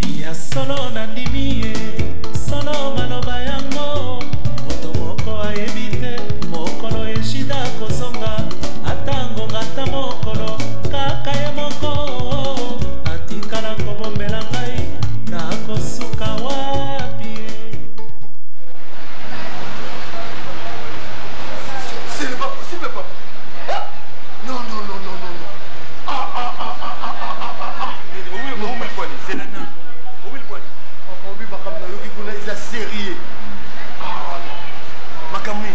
ya solo nandimi solo maloba yango moto moko ayebite mokolo eshida kozonga atango ngata mokolo kaka ye moko atikala kobombela ngai nakosuka wapi. Ce n'est pas possible, papa. Non, non, non, non, non. Sérieux. Makamni.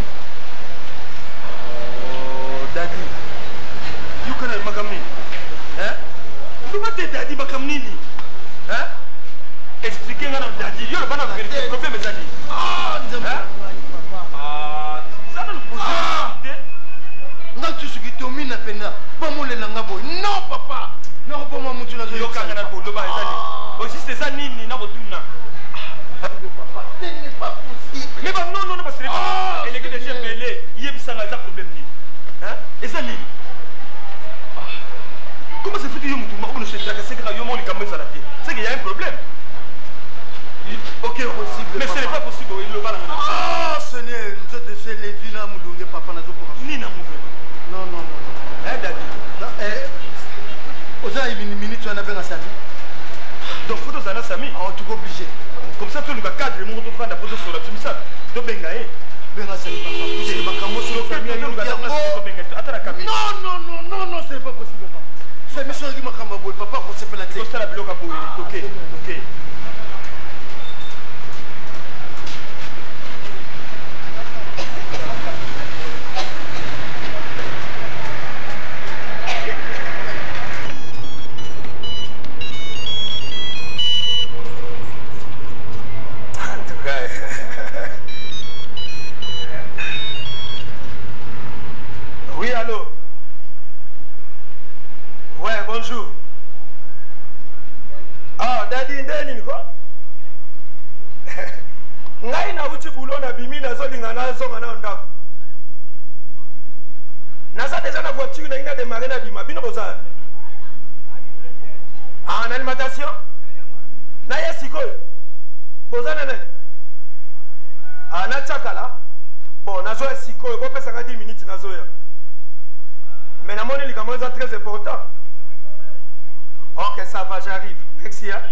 Oh, daddy. You can have Makamni. Hein? Tu vas te daddy Makamni. Hein? Expliquez-moi daddy. Il y a le problème mes amis. Ah, nous avons. Ah, ça nous pose. Non, tu sais que tu mines à peine. Pas mon langa boy. Non, papa. Non, pas moi mon tu n'as pas. Yo kanga na ko do ba ezali. Aussi c'est ça nini na botuna. Ce n'est pas possible. Mais bah non, non, non, parce que et les gars de chef belé, il y a un problème. Hein? Et ça, comment ça fait que on ne se tracasse que yo moni comme ça la tête. C'est qu'il y a un problème. Ok, possible. Mais ce n'est pas possible, il le va là. Ah, ce n'est de les villas moulou, papa n'a pas. Ni na mouvement. Non, non, non. Hein, daddy. Aux a une minute tu en avais un sami. Donc photo ça na sami. Ah, tu es obligé. Comme ça, tout le cadre, le monde va d'abord sur la chemise. Tu benga benga c'est pas possible. Non, non, non, non, non, c'est pas possible. C'est mission qui m'a camabou. Papa, on s'est fait la tête. C'est la bloc à bouillir. Ok, ok. Oui, allô? Ouais, bonjour. Ah, daddy, ndeni quoi? Ngai na uchi bulo na bimi na zolinga na zonga na ndako. Naza déjà na voiture na ina démarrer na bima bino boza. Ah, en alimentation? Na yesiko. Boza na nani? Ah, na chakala. Bon, na zo yesiko, ko pesa ka 10 minutes na zo ya. Mais la monnaie, c'est très important. Ok, ça va, j'arrive. Merci. Hein?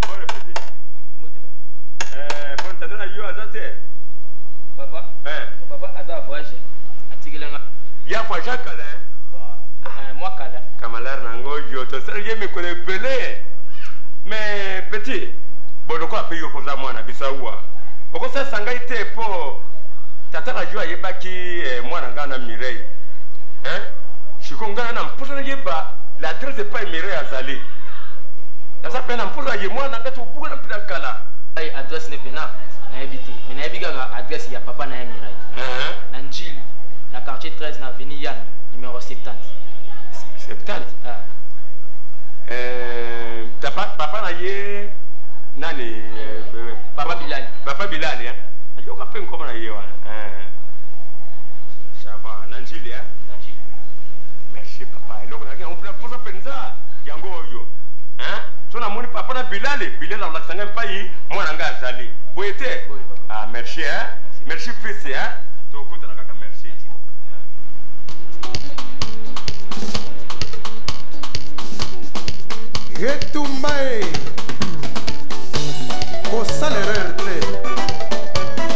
Bon, répétez. Bon, t'as donné à yo à papa? Papa, à ça, voyage. Il y a quoi, Jacques? Moi, Kamalar Nango, Yoto, ça y est, mais qu'on est belé. Mais petit, bon, de quoi payer au Kosa Moana, Bissaoua? Pourquoi ça s'engageait pour Tata la joie, Yebaki, moi, Nangana Mireille? Hein? Je suis congagnant, pour ça, Yeba, l'adresse n'est pas Mireille à Zali. Ça peine pour ça, moi, Nangato, pour la Pidakala. L'adresse n'est pas habité. Mais Nabiga, adresse, il y a papa Naimireille. Nanjili. La quartier 13 na avenue Yann, numéro 70. 70? Ah. Papa na ye nani? Papa Bilali. Papa Bilali, hein? Ayo ka pe ngoma na ye wana. Ça va, Nanjili, hein? Nanjili. Merci papa. Eloko na on peut poser penza yango yo. Hein? So na moni papa na Bilali, Bilali na lakanga mpai mwana nga azali. Boyete? Ah, merci, hein? Merci fils, hein? To kuta na kaka merci. Retumbae o salererte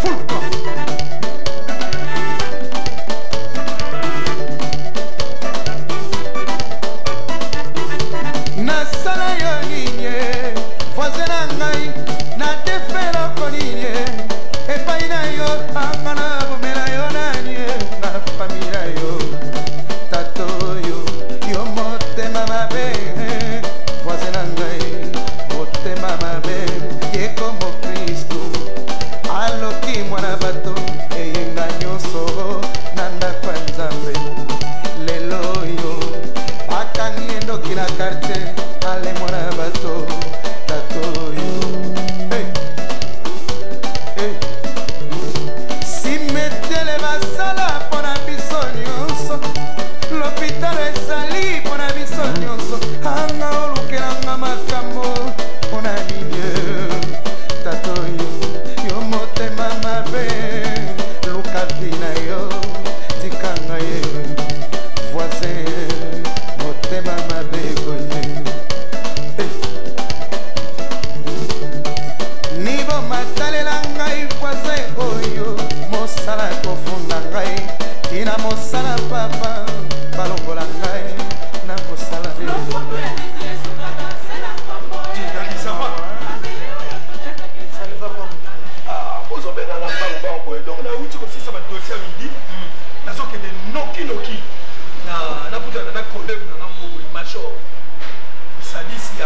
fulco na sala yo ninye fazena ngai na defela ko ninye e paina yo amana bomela yo nanye na familia yo tato yo yo motema mabe fazena ngai motema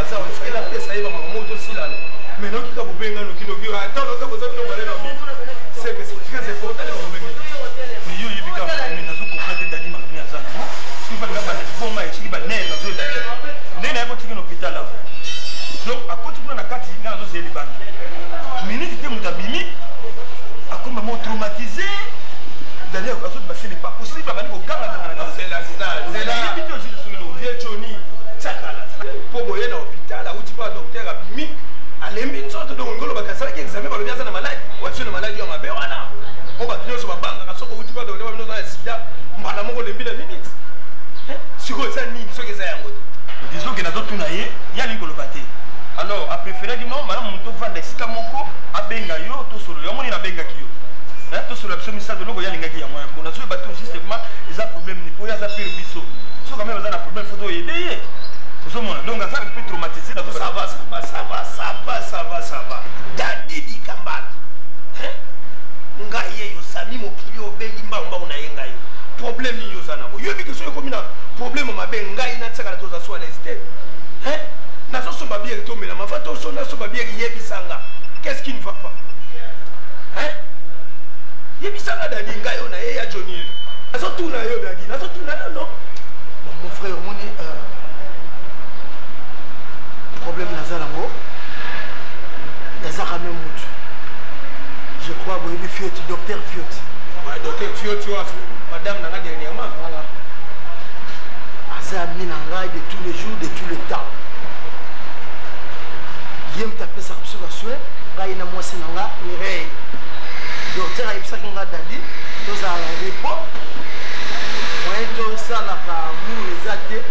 ça on fait la paix ça y va maman moto silane mais non qui ka bobenga no kino ki attends on ka boza no balé na bi c'est que c'est très important de bobenga mais yo yibika mais nazo comprendre dali makami azana non tu vas le mettre bon ma ici ba né nazo dali né na ko tikino hôpital là donc à côté kuna na kati na nazo zeli bana minute te mutabimi akoma mo traumatisé d'ailleurs quand ce n'est pas possible bani ko kanga na c'est la yibito juste sur le vieux Johnny tsakala po boye na hôpital où tu pas docteur abimi alembi nzoto donc ngolo bakasala ki examen ba lobiaza na malade watu na malade yo mabe wana o ba kinyo so babanga kasoko où tu pas docteur ba binoza sida mbala moko lembi na minute siko ça ni so keza yango disons que na zo tuna ye ya lingolo baté alors a préféré que non madame muto vanda sika moko abenga yo to solo yo moni na benga kiyo to solo absolument ça de logo ya linga ki ya moya bona so bato justement ils a problème ni po ya za pire biso so quand même ça problème photo aider donc ça peut traumatiser ça va dadi di kambala ngai yo sami mokili obengi mbamba na yenga yo problème ni yo sana yo bi que so ko mina problème mabe ngai na tsaka na toza so lesté na so so babie to mela mafato so na so babie yebisanga qu'est-ce qui ne va pas yebisanga dadi ngai yo na ye ya Johnny na so tuna yo dadi na so tuna non mon frère moni problème Nazalango, Nazara Memout. Je crois que vous Fiot, docteur Fiot. Ouais, docteur Fiot, tu vois, madame Nanga dernièrement. Voilà. Azam Minanga de tous les jours, de tous les temps. Yem tapé sa observation, Gaïna Moisinanga, Mireille. Docteur Aïpsakanga Dadi, nous avons un repos. On est ça la mou les athées.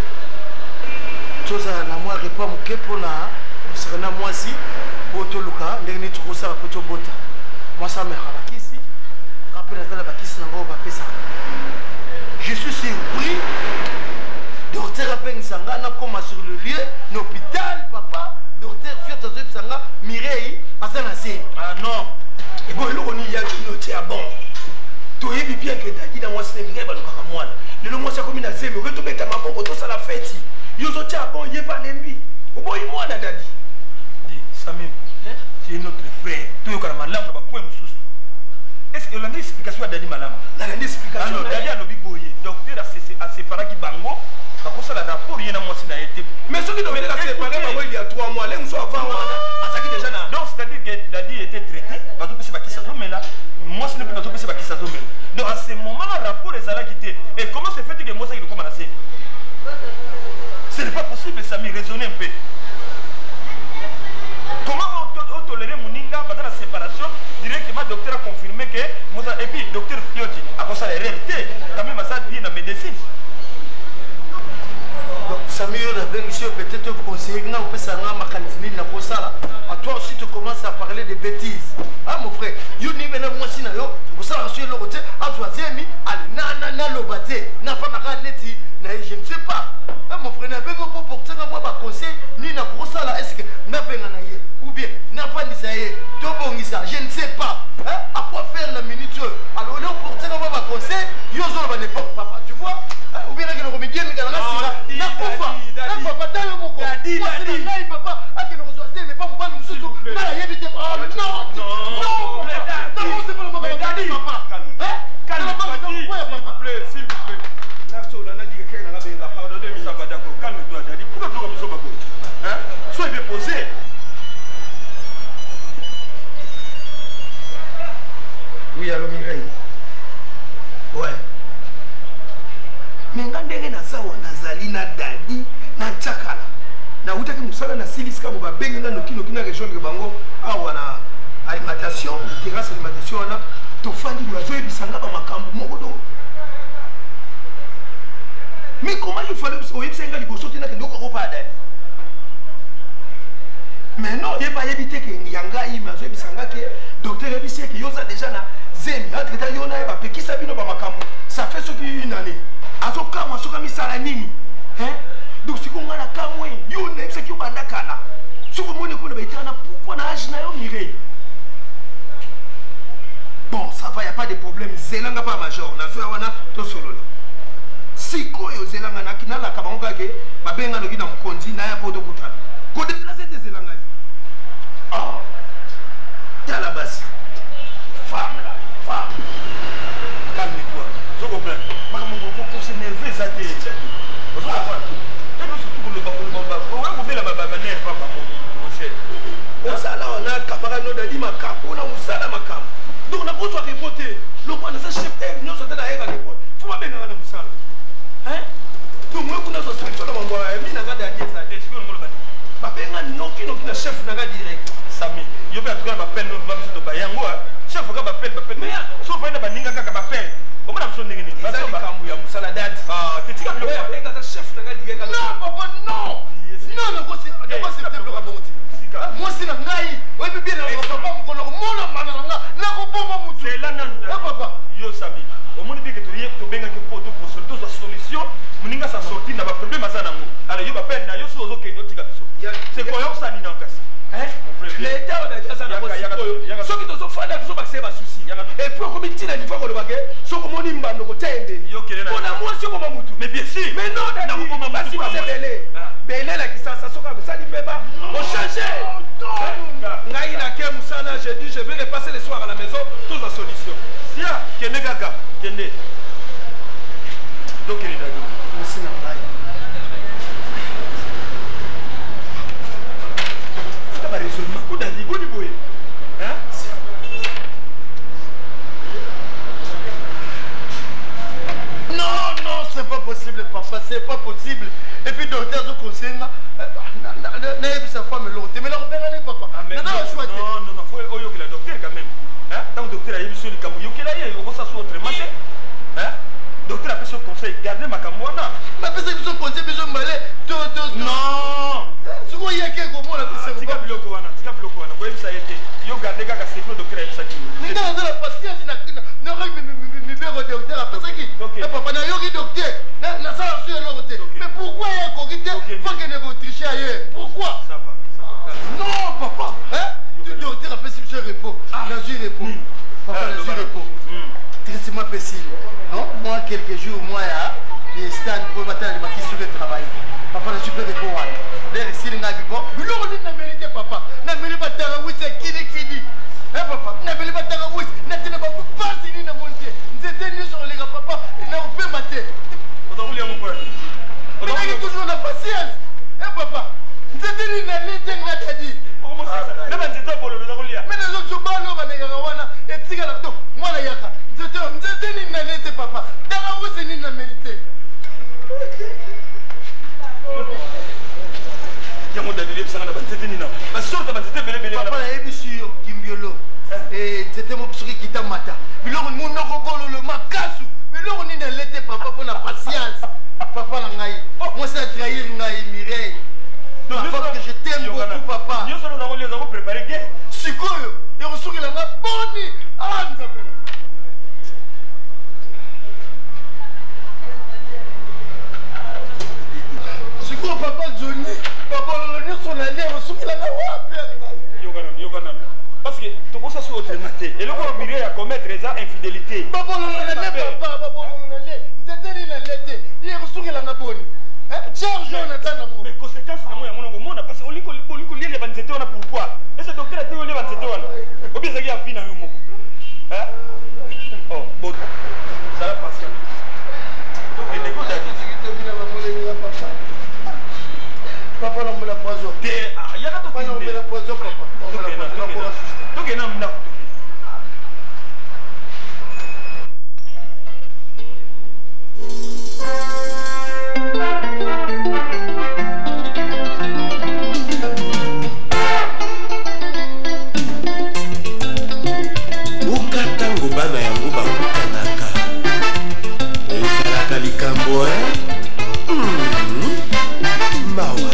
Chose à la moi répond mon pour na serena moi si pour tout le cas dernier truc ça pour tout bota moi ça me halakisi rappelle la bakisi na ngo ba pesa je suis surpris docteur Abeng Sanga na comme sur le lieu l'hôpital papa docteur Fiot Azep Sanga Mireille asana c'est ah non et bon le on y a qui noté à bon to yebi bien que dadi na moi c'est Mireille ba lokaka mwana le moi ça comme na zeme que to beta maboko to ça la fête yo zo tia bon yé pas lembi oboyi mwana dadi di Samim tu es notre frère tu yo kana malamu na ba point mususu est-ce que l'année explication dadi malamu na l'année explication alors dadi a lobi boye docteur a séparé ki bango ba ko sala rapport yena mwasi na été mais ce qui devait la séparer bango il y a 3 mois les muso avant asaki déjà na donc c'est-à-dire que dadi était traité ba to pesi ba kisa to mela mwasi ne peut to pesi ba kisa to mela donc à ce moment là rapport les ala quitté et comment se fait que mwasi il commence à ce n'est pas possible, Samy, raisonnez un peu. Comment on tolère Mouninga pendant la séparation? Directement, le docteur a confirmé que et puis, docteur Fioti a commencé à la réalité. Quand même, ça dit dans la médecine. Donc, Samy, peut-être conseiller, on peut savoir ma mécanisme, à toi aussi, tu commences à parler de bêtises. Ah, mon frère, you n'y venez moi si nayo, vous savez, je suis le côté, à toi, Zemi, à na lobaté, n'a pas ma neti, je ne sais pas. Ah, mon frère, n'a pas pour porter moi ma conseil, ni na brossa là, est-ce que n'a pas naye, ou bien n'a pas dit ça y est, je ne sais pas. À quoi faire la minute? Alors, là, pour porter moi ma conseil, yo zo va n'importe papa, tu vois? Ou bien, il y a un comédien, mais il y a un n'a pas papa, t'as eu mon corps. Dadi, papa, à qui nous reçoit, mais pas mon ban, nous surtout. Non, c'est pas le moment. Dadi, papa, calme-toi, s'il vous plaît, s'il vous plaît. Calme-toi, Dadi. Pourquoi tu as besoin de sois déposé. Oui, allô, Mireille. Ouais. Mingandenge na sawa nazali na dadi na tsakala. Na utaki musala na siliska bo babenga na noki na région de Bango awa na alimentation, terrasse alimentation na to fandi mwazo ebisanga ba makambo moko do. Mais comment il fallait que vous ayez un liboso qui n'a pas d'aide? Mais non, il n'y a pas évité que Yanga y mazo bisanga que docteur Ebissé qui yosa déjà na zemi entre ta yona et bape qui sabino ba makambo. Ça fait ce qui une année. Azo kama soka misala nini? Hein? Donc si qu'on a la kamwe, yona c'est qui banda kana. Si vous monez qu'on a été na pourquoi na âge na yo Mireille? Bon, ça va, il n'y a pas de problème. Zelanga pas major, na zo wana to solo. Siko yo zelanga na kinala kabango ke babenga no kina mkonzi na ya poto kutana. Ko peine nous va biso bayango chef ka ba peine mais so fa na baninga kaka ba peine comment na biso ndenge ni ba kambu ya musala dadi te tika bilo ka chef na ka diga non papa non non ko c'est te bloka bonti moi c'est na ngai oui bien na papa mkono mona mananga na ko bomba mutu c'est là nanda papa yo sami au monde que tu riez to benga que pour sortir sa solution muninga sa sortir na ba problème azana ngo alors yo ba peine na yo so zo ke do tika biso c'est quoi yo ça ni na kasi l'état on a dit ça na ko so ki to so fanda to so ba se ba souci et puis comme il dit na niveau ko le bagé so ko moni mbando ko tende yo kelena on a moi so ko mutu mais bien sûr mais non na ko bomba mutu ba se belé la qui ça so ka ça ni beba on changer ngai na ke musala j'ai dit je vais repasser le soir à la maison toute la solution sia kende kaka kende donc il est d'accord merci na ngai ça va résoudre coup d'adi boni boy hein non c'est pas possible papa c'est pas possible et puis docteur je conseille na sa femme l'autre mais la repérer papa non faut oyo que la docteur quand même hein tant docteur a eu sur le camou yo que là il va ça soit autrement hein docteur a fait son conseil garder ma camouana mais parce que son conseil besoin malé non ce qu'on y a quelque comment la c'est tika biloko wana ko yebisa yete yo garder kaka secret docteur a yebisa ki ninga na la patience na règle mi bero docteur a pensé qui papa na yo ki docteur na ça sur l'autre mais pourquoi il y a corrigé faut que ne vous tricher ailleurs pourquoi ça va non papa hein tu docteur a fait ce repos na jour repos papa na jour repos traitement possible non moi quelques jours moi ya stand pour matin ma qui sur le travail papa na super repos wana d'ailleurs ici nga bibo biloko ni na mérite papa na mérite pas tara wisi kidi eh papa na mérite pas tara wisi na tena ba pasi ni na monter nzete ni sur les papa na on peut mater otakulia mon père otakulia toujours na patience eh papa nzete ni na lete ngata di comment ça na ba nzete bolo otakulia mais les autres balo ba nega wana etika la to mwana yaka nzete ni na lete papa tara wisi ni na mérite yango dalili bisanga na banzete nina basorta banzete belebele papa na yebi sur kimbiolo et c'était mon souri qui t'a mata biloko mon noko bolo le makasu biloko ni na lete papa pour la patience papa na ngai moi ça trahir ngai Mireille donc que je t'aime beaucoup papa yo solo na ngoli za ko préparer ke sikoyo et ressouri la nga boni anza sikoyo papa Johnny papa le son allé ressouri la nga wapi yogana parce que tout ça soit autrement et le ko Mireille a commettre des infidélité papa le papa c'était ni la lete il ressouri la nga boni charge on attend mais conséquence na moi ya mona ko mona parce que oliko lié banzete on a pourquoi et ce docteur a dit lié banzete wana obieza ki afina yo moko hein oh bon ça va passer donc il écoute à papa la mola poison il y a pas de mola poison papa donc il y a un ukatango bana yango bakutanaka ezalaka likambo mawa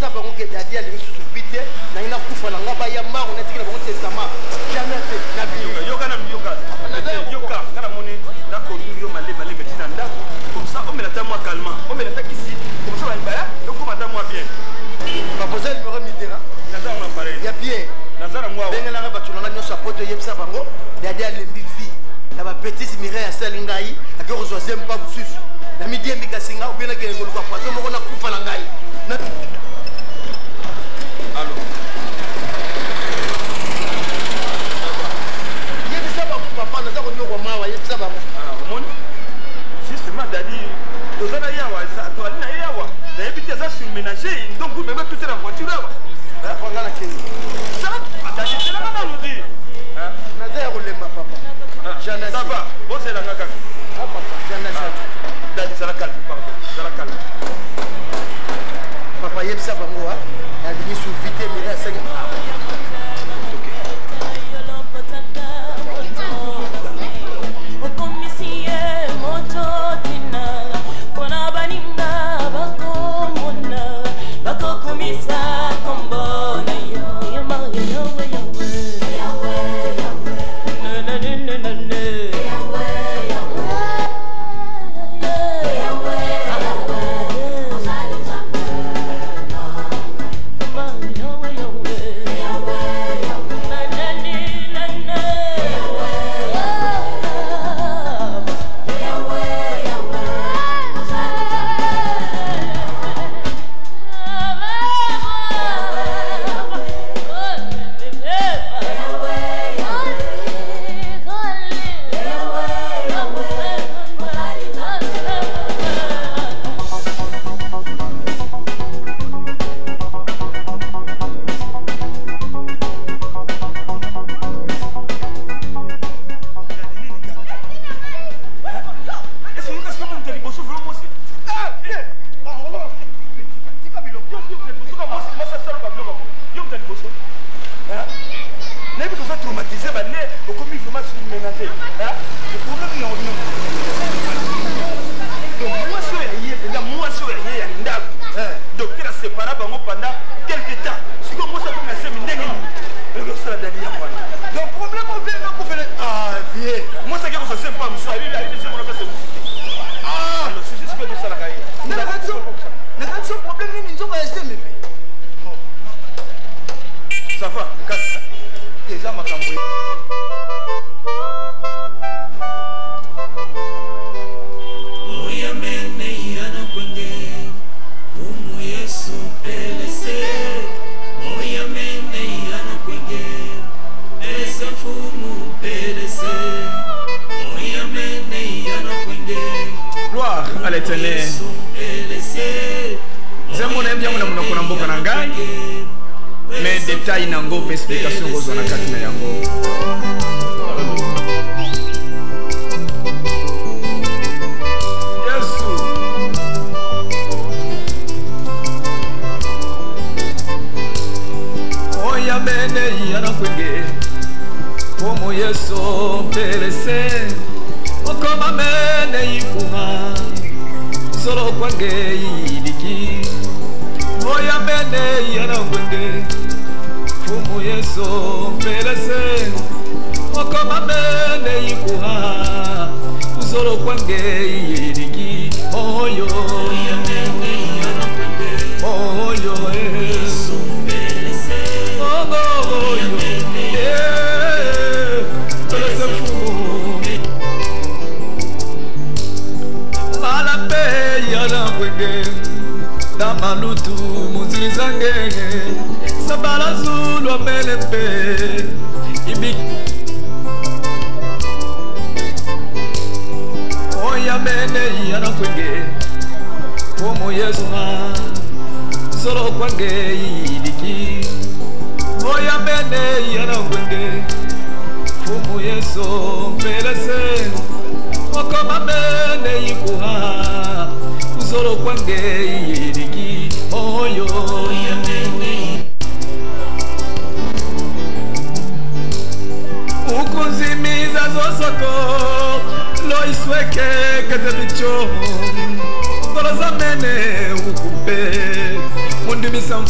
yebisa bango ke dadi alingi susu vite nangi nakufa na nga baya maro natikela bango testament jamais te na biyo yoka na yoka nga na moni nakonduli yo maleba tina ndako comme ça omela ta moi calmant omela ta kisi comme ça balibaya okoma ta moi bien bapoza numéro mitera nazala na pareil ya bien nazala moi bengelanga bato nanga nyonso apoto yebisa bango dadi alembi vi na bapetite mireille asali ngai ake kozwa zempa mosusu na midi embikasi nga obenakele koluka poiso moko nakufa na ngai alo yebisa bango papa naza konyokwa mawa yebisa bango omoni justement dadi toza na yawa toali na ye yawa nayebi te aza surménager donc meme tute na voiture awa nga na kei dadi selanga na ludi naza ya kolemba papa ça va bozelanga kaka dadi zala calme pardon zala calme papa yebisa bango alingi su vite mire asengi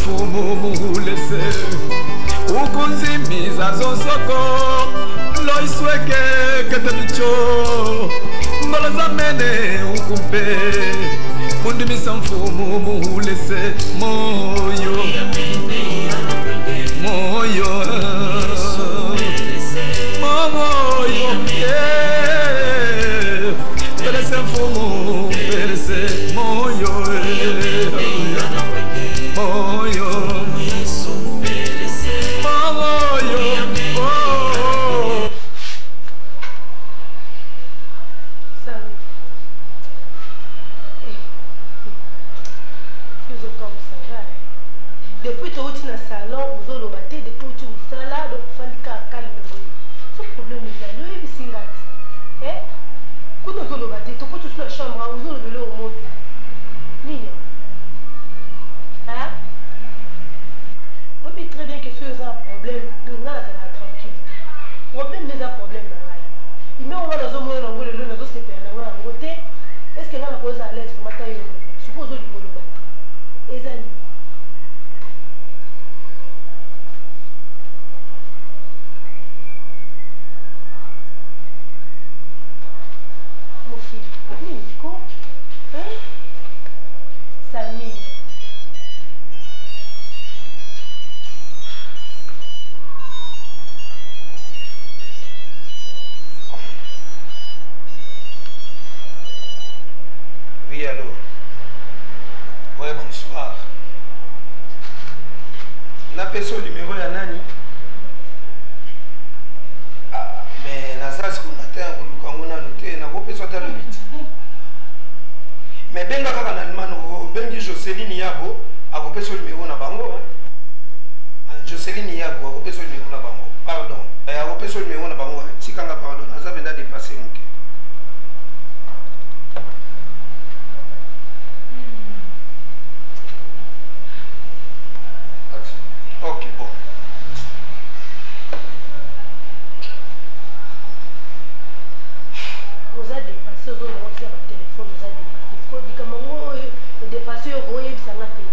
mfumu muhulese ukunzimiza zonsoko loisweke ketebicho mbalaza mene ukumpe mundimisa mfumu muhulese moyo moyo moyo perese mfumu perese moyo moyo depuis que tu es salon, vous avez battu depuis que tu es là, donc il faut calme. Ce problème est là, le singat. Eh? Quand tu as battu, tu es dans la chambre, vous avez le au monde. Nina. Hein? Moi, je sais très bien que ce est un problème, de là, c'est tranquille. Problème n'est un problème. Il met au moins dans un moment où le nez se perd, dans un côté. Est-ce que là, on a posé à l'aise pour matin? Suppose que tu es battu. Et ça, Nico, hein? Samy. Oui, allô? Ouais, bonsoir. La personne numéro ya nani? Ah, mais na ça ce qu'on attend pour le Congo na noté na ko personne ta le vite. Mais benga kaka na mano bengi Joseline Yabo ako personne numéro na bango hein. Joseline Yabo ako personne numéro na bango. Pardon. Ako personne numéro na bango. Tikanga pardon. Na ça benda dépasser muke. Ok, bon. Vous avez dépassé au téléphone, vous avez dépassé. Il faut dire que maman est dépassé au royaume de Sangaté.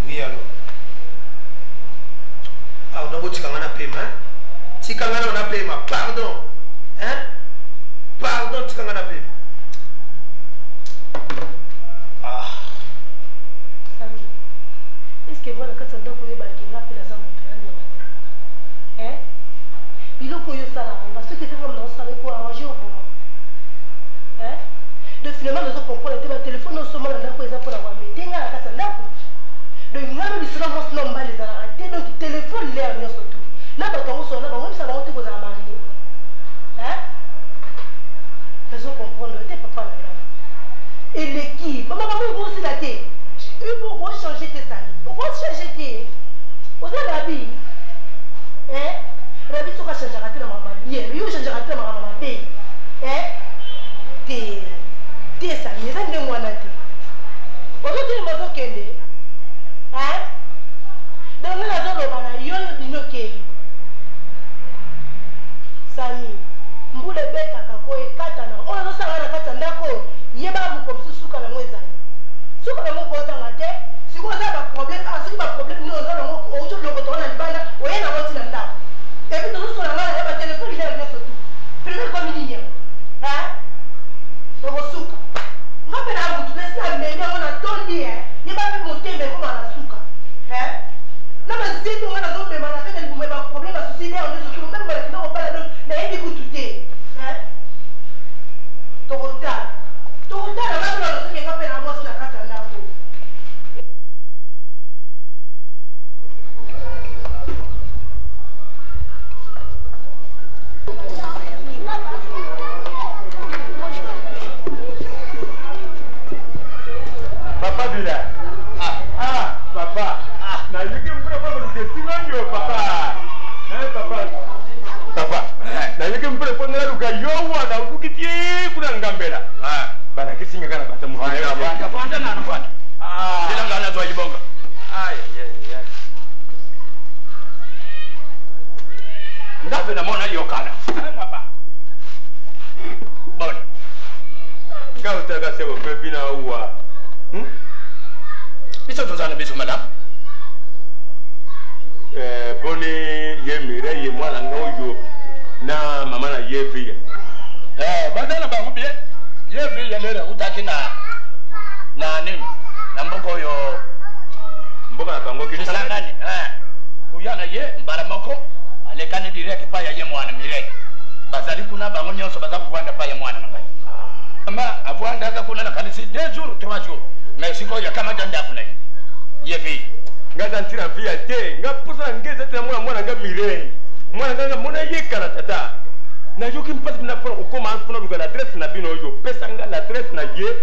Oui, allô. Pardon, vous tirez un paiement. Si quand on a paiement, pardon. Hein? Pardon, tu as un paiement. Ah. Samy, est-ce que vous avez un peu de rappel à ça? Hein? Il y a un peu de ça. Parce que c'est vraiment dans ça pour arranger au moment. Hein? De finalement, nous avons compris que le téléphone non seulement là pour les apports à voir, mais t'es là à la casa là. Donc, nous avons dit que nous avons les arrêtés. Donc, le téléphone là, nous avons tout. Là, quand on sort là, on va savoir que vous avez marié. Hein? Ils ont compris, le papa là. Et l'équipe, maman, vous aussi la tête. Pourquoi changer tes amis? Pourquoi changer tes? Vous avez la vie. Hein? La vie, tu vas changer à la maman. Bien, lui, vous changera à la maman. Hein? Tes amis, les amis de moi, là. Aujourd'hui, les maisons qu'elle est. Hein? Donc, nous avons le banana, nous avons Samy, mbule beta kako e katana. On a ça na katanda ko. Yeba mu comme suka na mweza. Suka na mo ko tanga te. Si ko za ba problème, ah si ba problème nous za na mo o jo loko to na libanda, o yena woti na nda. Et puis nous so na ngala ba téléphone là na sotu. Premier comme ni nya. Hein? To suka. Ngapena Bon. Quand tu as cassé vos pépines à Oua. Ils sont tous en abysse, madame. Boni Yemire, Yemwa, la Noyo. Na maman a Yévi. Badana Bahoubie. Yévi, Yévi, Outakina. Nanim. Namboko yo. Mboka Bango qui Salangani. Uyana ye, Mbaramoko. Alekani direct pa ya Yemwana Mire. Bazali kuna bango nyonso baza kuvanda pa ya mwana nangai. Ama avwanda za kuna na kanisi 2 jours 3 jours. Mais siko ya kama janda kuna yi. Yévi. Ngaza ntira via te. Nga pusa ngeze te mwana nga Mire. Mwana nga mona yekala tata. Na yoki mpasi bina pona ukoma mpona luka la adresse na bino yo. Pesa nga la adresse na ye.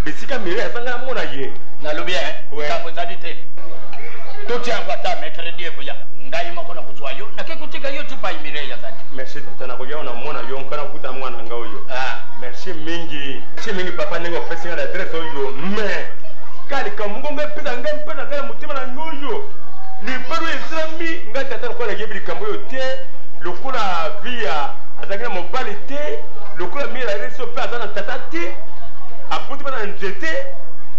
Bisika Mire asanga mona ye. Na lo bien, kambo zadite. Toti angwata mercredi eboya. Ngai mako na kuzwa yo. Na kikutika yo tipa Mire ya zadi. Merci tata na koya na mona yo nkana kuta mwana nga oyo. Merci mingi. Merci mingi papa nengo pesa nga la adresse oyo. Mais kali kamungo nga pesa nga mpena kala mutima na ngoyo. Ni paro islami nga tata ko la yebili kambo yo te. Lokula via azakina mobali te. Lokula mira reso pe azana tata te. Aputi bana njete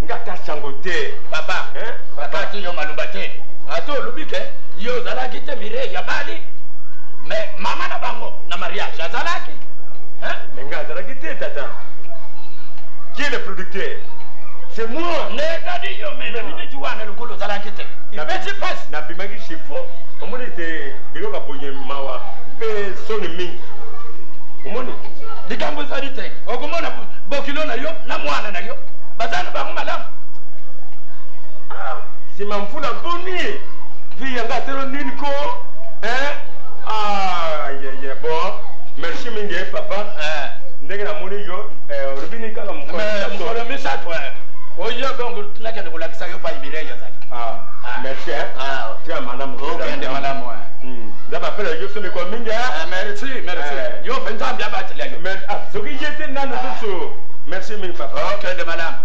nga ta changote. Papa, papa ti yo malubate. Ato lubike yo zalaki te Mire ya bali. Mais mama na bango na mariage azalaki. Mais nga zalaki te tata. Qui est le producteur? C'est moi. Nega di yo mais ni tu wana lokolo zalaki te. Ibeti passe. Na bimaki chifo. Omoni te biloka boye mawa pe soni mingi. Omoni dikambo zadite. Okumona bokilo na yo na mwana na yo. Bazana bango malamu. Si mamfula boni. Vi yanga tero nini ko? Bon. Merci mingi papa. Ndenge na moni yo rubini kala mkola. Mkola misa toi. Oyo bongo tunaka ndikola kisa yo pa Mire ya zaki. Merci. Tiens madame. Okende madame. Ndaba pela yo seme ko mingi. Merci, merci. Yo penta mbia batela yo. Mais soki jete nanu so. Merci mingi papa. Okende madame.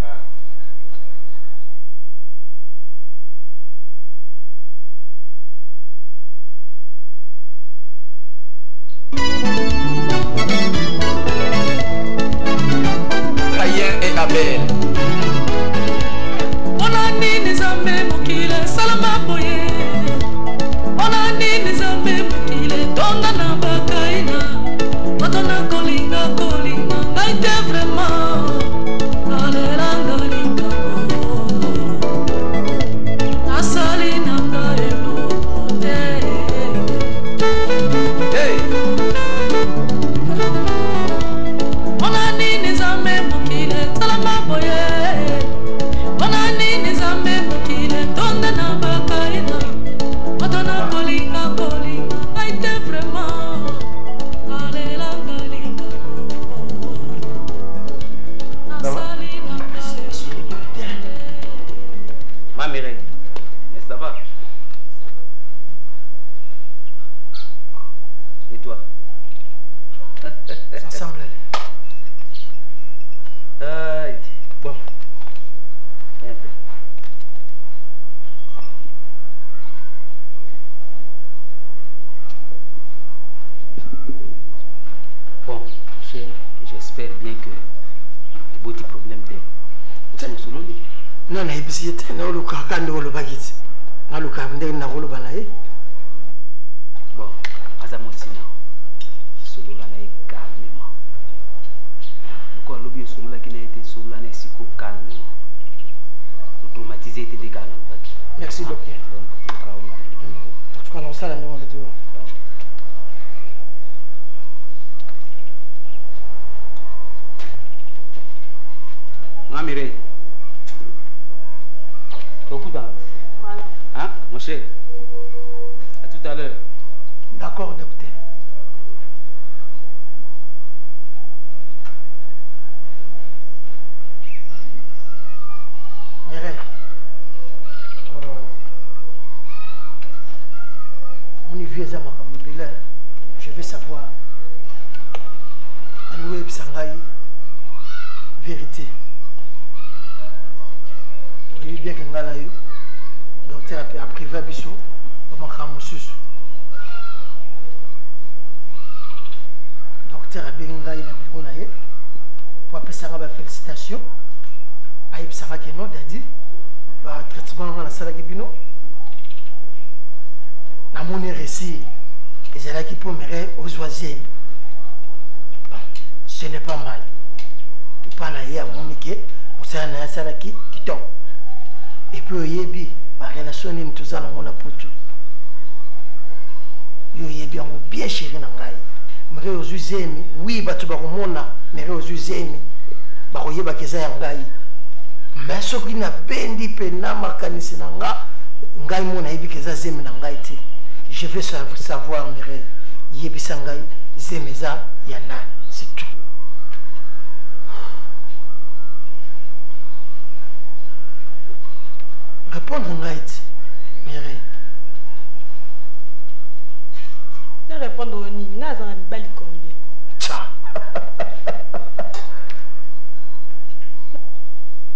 Caïn et Abel. Onani nizambe mukile salama boye. Onani nizambe mukile tonga na bakaina. Matona kolinga kolinga ngaite vraiment. Aleranga linga asali nanga elo. Hey. Onani nizambe mukile salama boye. Onani nizambe mukile tonga na bakaina. Matona kolinga kolinga ngaite vraiment. Aleranga linga asali nanga elo. Ma Mireille, mais ça va? Et toi? Ça semble aller. Bon. Un peu. Bon, j'espère bien que le beau problème t'es. Non, na ibisi yete na oluka kandi olubagiti. Na luka ndenge na oluba na ye. Bon, azamosina. Solola na calmement. Pourquoi l'objet solola qui n'a été solola na siko calmement. Pour traumatiser était des calmes. Merci docteur. Tu connais ça la demande de toi. Mireille. Voilà. Hein, mon cher? À tout à l'heure. D'accord, docteur. Mireille. On y vient à ma camobile. Je veux savoir. Anoué Bisangaï. Vérité. Oui, bien que le docteur a privé Bissou, on m'a cramé au docteur a bien gagné la apesanga bafélicitation ayebisaka ke no dadi batraitement nanga nasalaki bino namoni récit ezalaki mpo mere ozwa zemi ce n'est pas mal epa na ye amoni ke mosala na ye asalaki kitoko epuis oyebi barelation nini toza nango na putu yo oyebi yango bien chéri na ngai mere ozwi zemi wi bato bakomona mere ozwi zemi bakoyebaka eza ya ngai me soki nabendi mpe na makanisi na nga ngai mo nayebi ke eza zemi na ngai te je veux savoir mere yebisa ngai zemi eza ya nani c'est tout répondre ngai ti mere na répondre nini nga azanga mibali combien tcha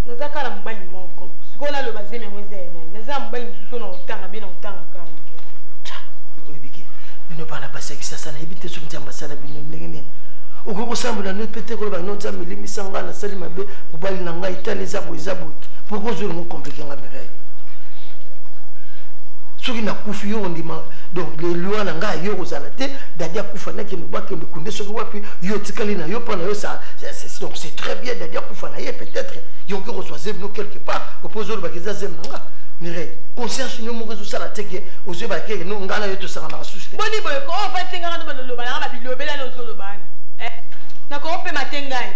naza kala mobali moko sikoyo naloba zemi yango eza ya nani naza mobali mosusu na otanga bie na otanga kala oyebiki bino bana basakisa sana yebi te soki nzambe asala bino ndenge nini okoki kosambola no mpe te koloba no nzambe elimbisa ngai nasali mabe mobali na ngai tala eza boye eza boye poko ozolingo komplike nga merei soki nakufi yo ondima donc lelwa na ngai yo kozala te dadi akufa nakende bakende kunde soki wapi yo tikali na yo mpo na yo donc c'est très bien dadi akufa na ye peut-être yonki kozwa zemi no quelque part opo ozolobaka eza zemi na nga mere conscience no moko ezosala teke ozoyebaka keke no ngai na yo tosanganaka susu te boni boye ko ofatengaka no baloloba nanga babilobelani ozolobana nakoo mpe mate ngai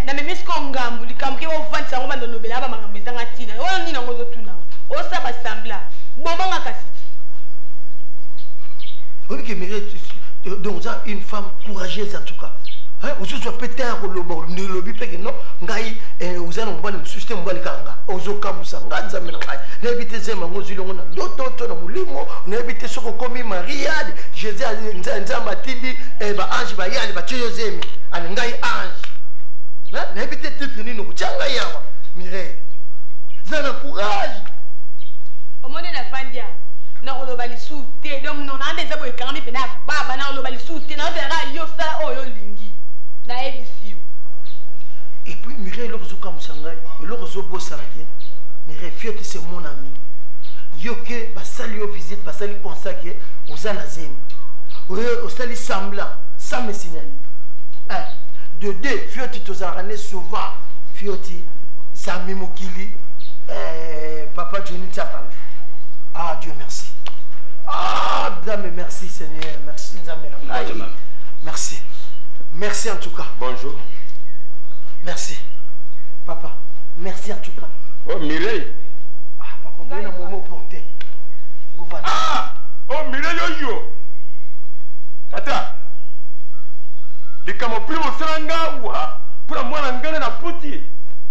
namemisi ko ngambu likambo ke ofandisa yango bandolobela aba makambo ezanga ntina oyo nini yango ozotunanga osa basambla bombanga kasi oui que mérite donc ça une femme courageuse en tout cas hein vous soit peut-être le lobby pe non ngai vous allez mobali msuste mobali kanga ozoka musanga nzambe na ngai na ebite zema ngozilongo na ndoto na mulimo na ebite soko komi Maria Jésus nzamba atindi ba ange ba yali ba tiyozemi ani ngai ange na ebite titre nini kuchanga yawa mire zana courage omone na fandia na koloba lisu te donc non na ndeza boye kanga mpe na baba na koloba lisu te na vera yo sala oyo lingi na ebisi yo et puis Mireille loko zo kamusanga loko zo bosala ke Mireille Fiot c'est mon ami yo ke basali yo visite basali consacrer aux anazemi au sali semblant sans me signaler un de deux Fiot tozarane souvent Fioti Sami Mokili papa Johnny Tchapala. Ah, Dieu merci. Ah, dame, merci Seigneur. Merci, Nzambe. Merci. Merci en tout cas. Bonjour. Merci. Papa, merci en tout cas. Oh, Mireille. Ah, papa, vous avez un moment porté. Ah! Oh, Mireille, yo. Tata. Les camopris au Seranga, pour moi, l'angane na puti.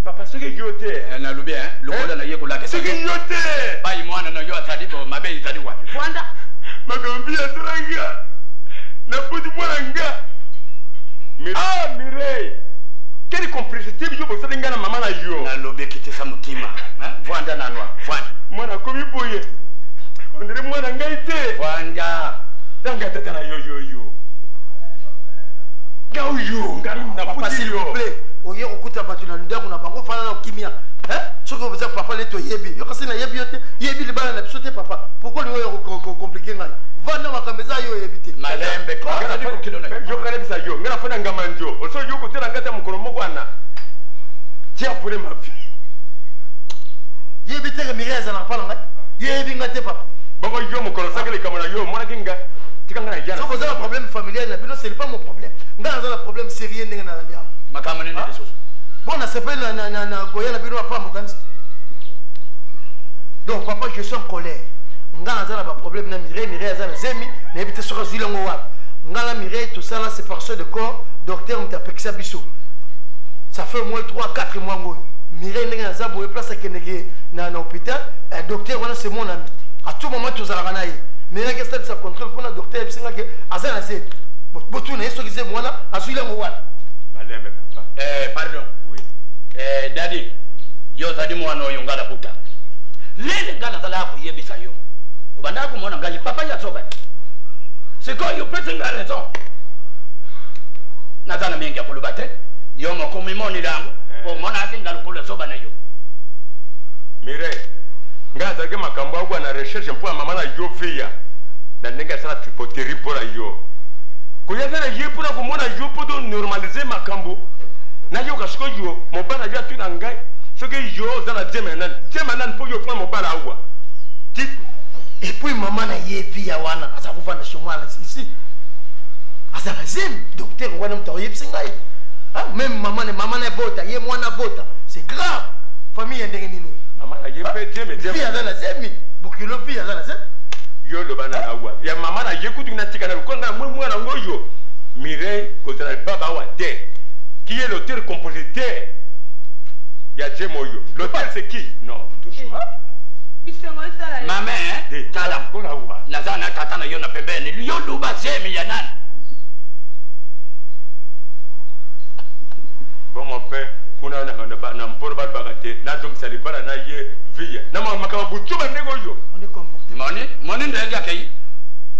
Papa, ce que yo te. Na lobi hein, le kola na yeko la ke. Ce que yo te. Ba imwana na yo atadi bo mabe itadi wapi. Wanda. Magambi ya Seranga. Na puti mwana nga. Ah, Mireille. Quelle complicité yo bo salinga na mama na yo. Na lobi kite sa mutima. Vanda na noa. Vanda. Mwana komi boye. On dirait mwana nga ite. Vanda. Tanga tata na yo. Gao yo, ngari na papa s'il vous plaît. Oye okuta batu na ndako na bango fana na kimia. Hein? Soko vous papa leto yebi. Yo kasi na yebi yote. Yebi le bana na bisote papa. Pourquoi le compliqué ngai? Vanda makambeza yo yebite. Malembe kwa kadi ko kilo na. Yo kale bisa yo. Ngana fana ngamanjo. Oso yo ko tela ngata mukoro mokwana. Tia pour ma vie. Yebite ke mireza na pala ngai. Yebi ngate papa. Baba yo mukoro sakale kamona yo mwana kinga. Si vous avez un problème familial, ce n'est pas mon problème. Vous avez un problème sérieux. Bon, on s'appelle donc, papa, je suis en colère. On a un problème. C'est par ce de corps. Docteur, on t'a pexé à Bissot. Ça fait au moins 3-4 mois. Mireille n'est pas en place à l'hôpital. Docteur, c'est mon ami. À tout moment, tu as un mais il y a un contrôle pour le docteur qui a dit que pardon. Oui. Daddy, yo tadi mwana oyo ngala puta. Lele ngala tala ko yebisa yo. Obanda ko mwana ngali papa ya soba. C'est quoi yo peut ngala raison. Natana mengi ko lubate. Yo mo komimoni lango omona akinga lukula soba na yo mire ngata ke makambo agwa na recherche mpo mama na yo via na nenga sala tripoterie pour yo kuyazana ye pour ko mona yo pour normaliser makambo na yo kasiko yo mobala ya tu na ngai soki yo zana jemenan pour yo prendre mobala agwa dit et puis maman na ye via wana asa kufanda shomala ici asa kazem docteur wana mto yepsingai ah même maman na bota ye mwana bota c'est grave famille ndenge nini maman na ye pe jeme via zana zemi bokilo via zana zemi yo lo bana agwa ya mama na ye kutu na tika na ko na mwana ngoyo Mireille kozala baba wa te qui est l'auteur compositeur ya Jemoyo l'auteur c'est qui non touche pas maman hein tala kona wa nazana tata na yo na pembeni yo luba zemi ya nani bon mon père kuna na mporo ba bagate na donc ça libara na ye vie na mama kama buchuba ndego yo on est comporté moni ndenge akei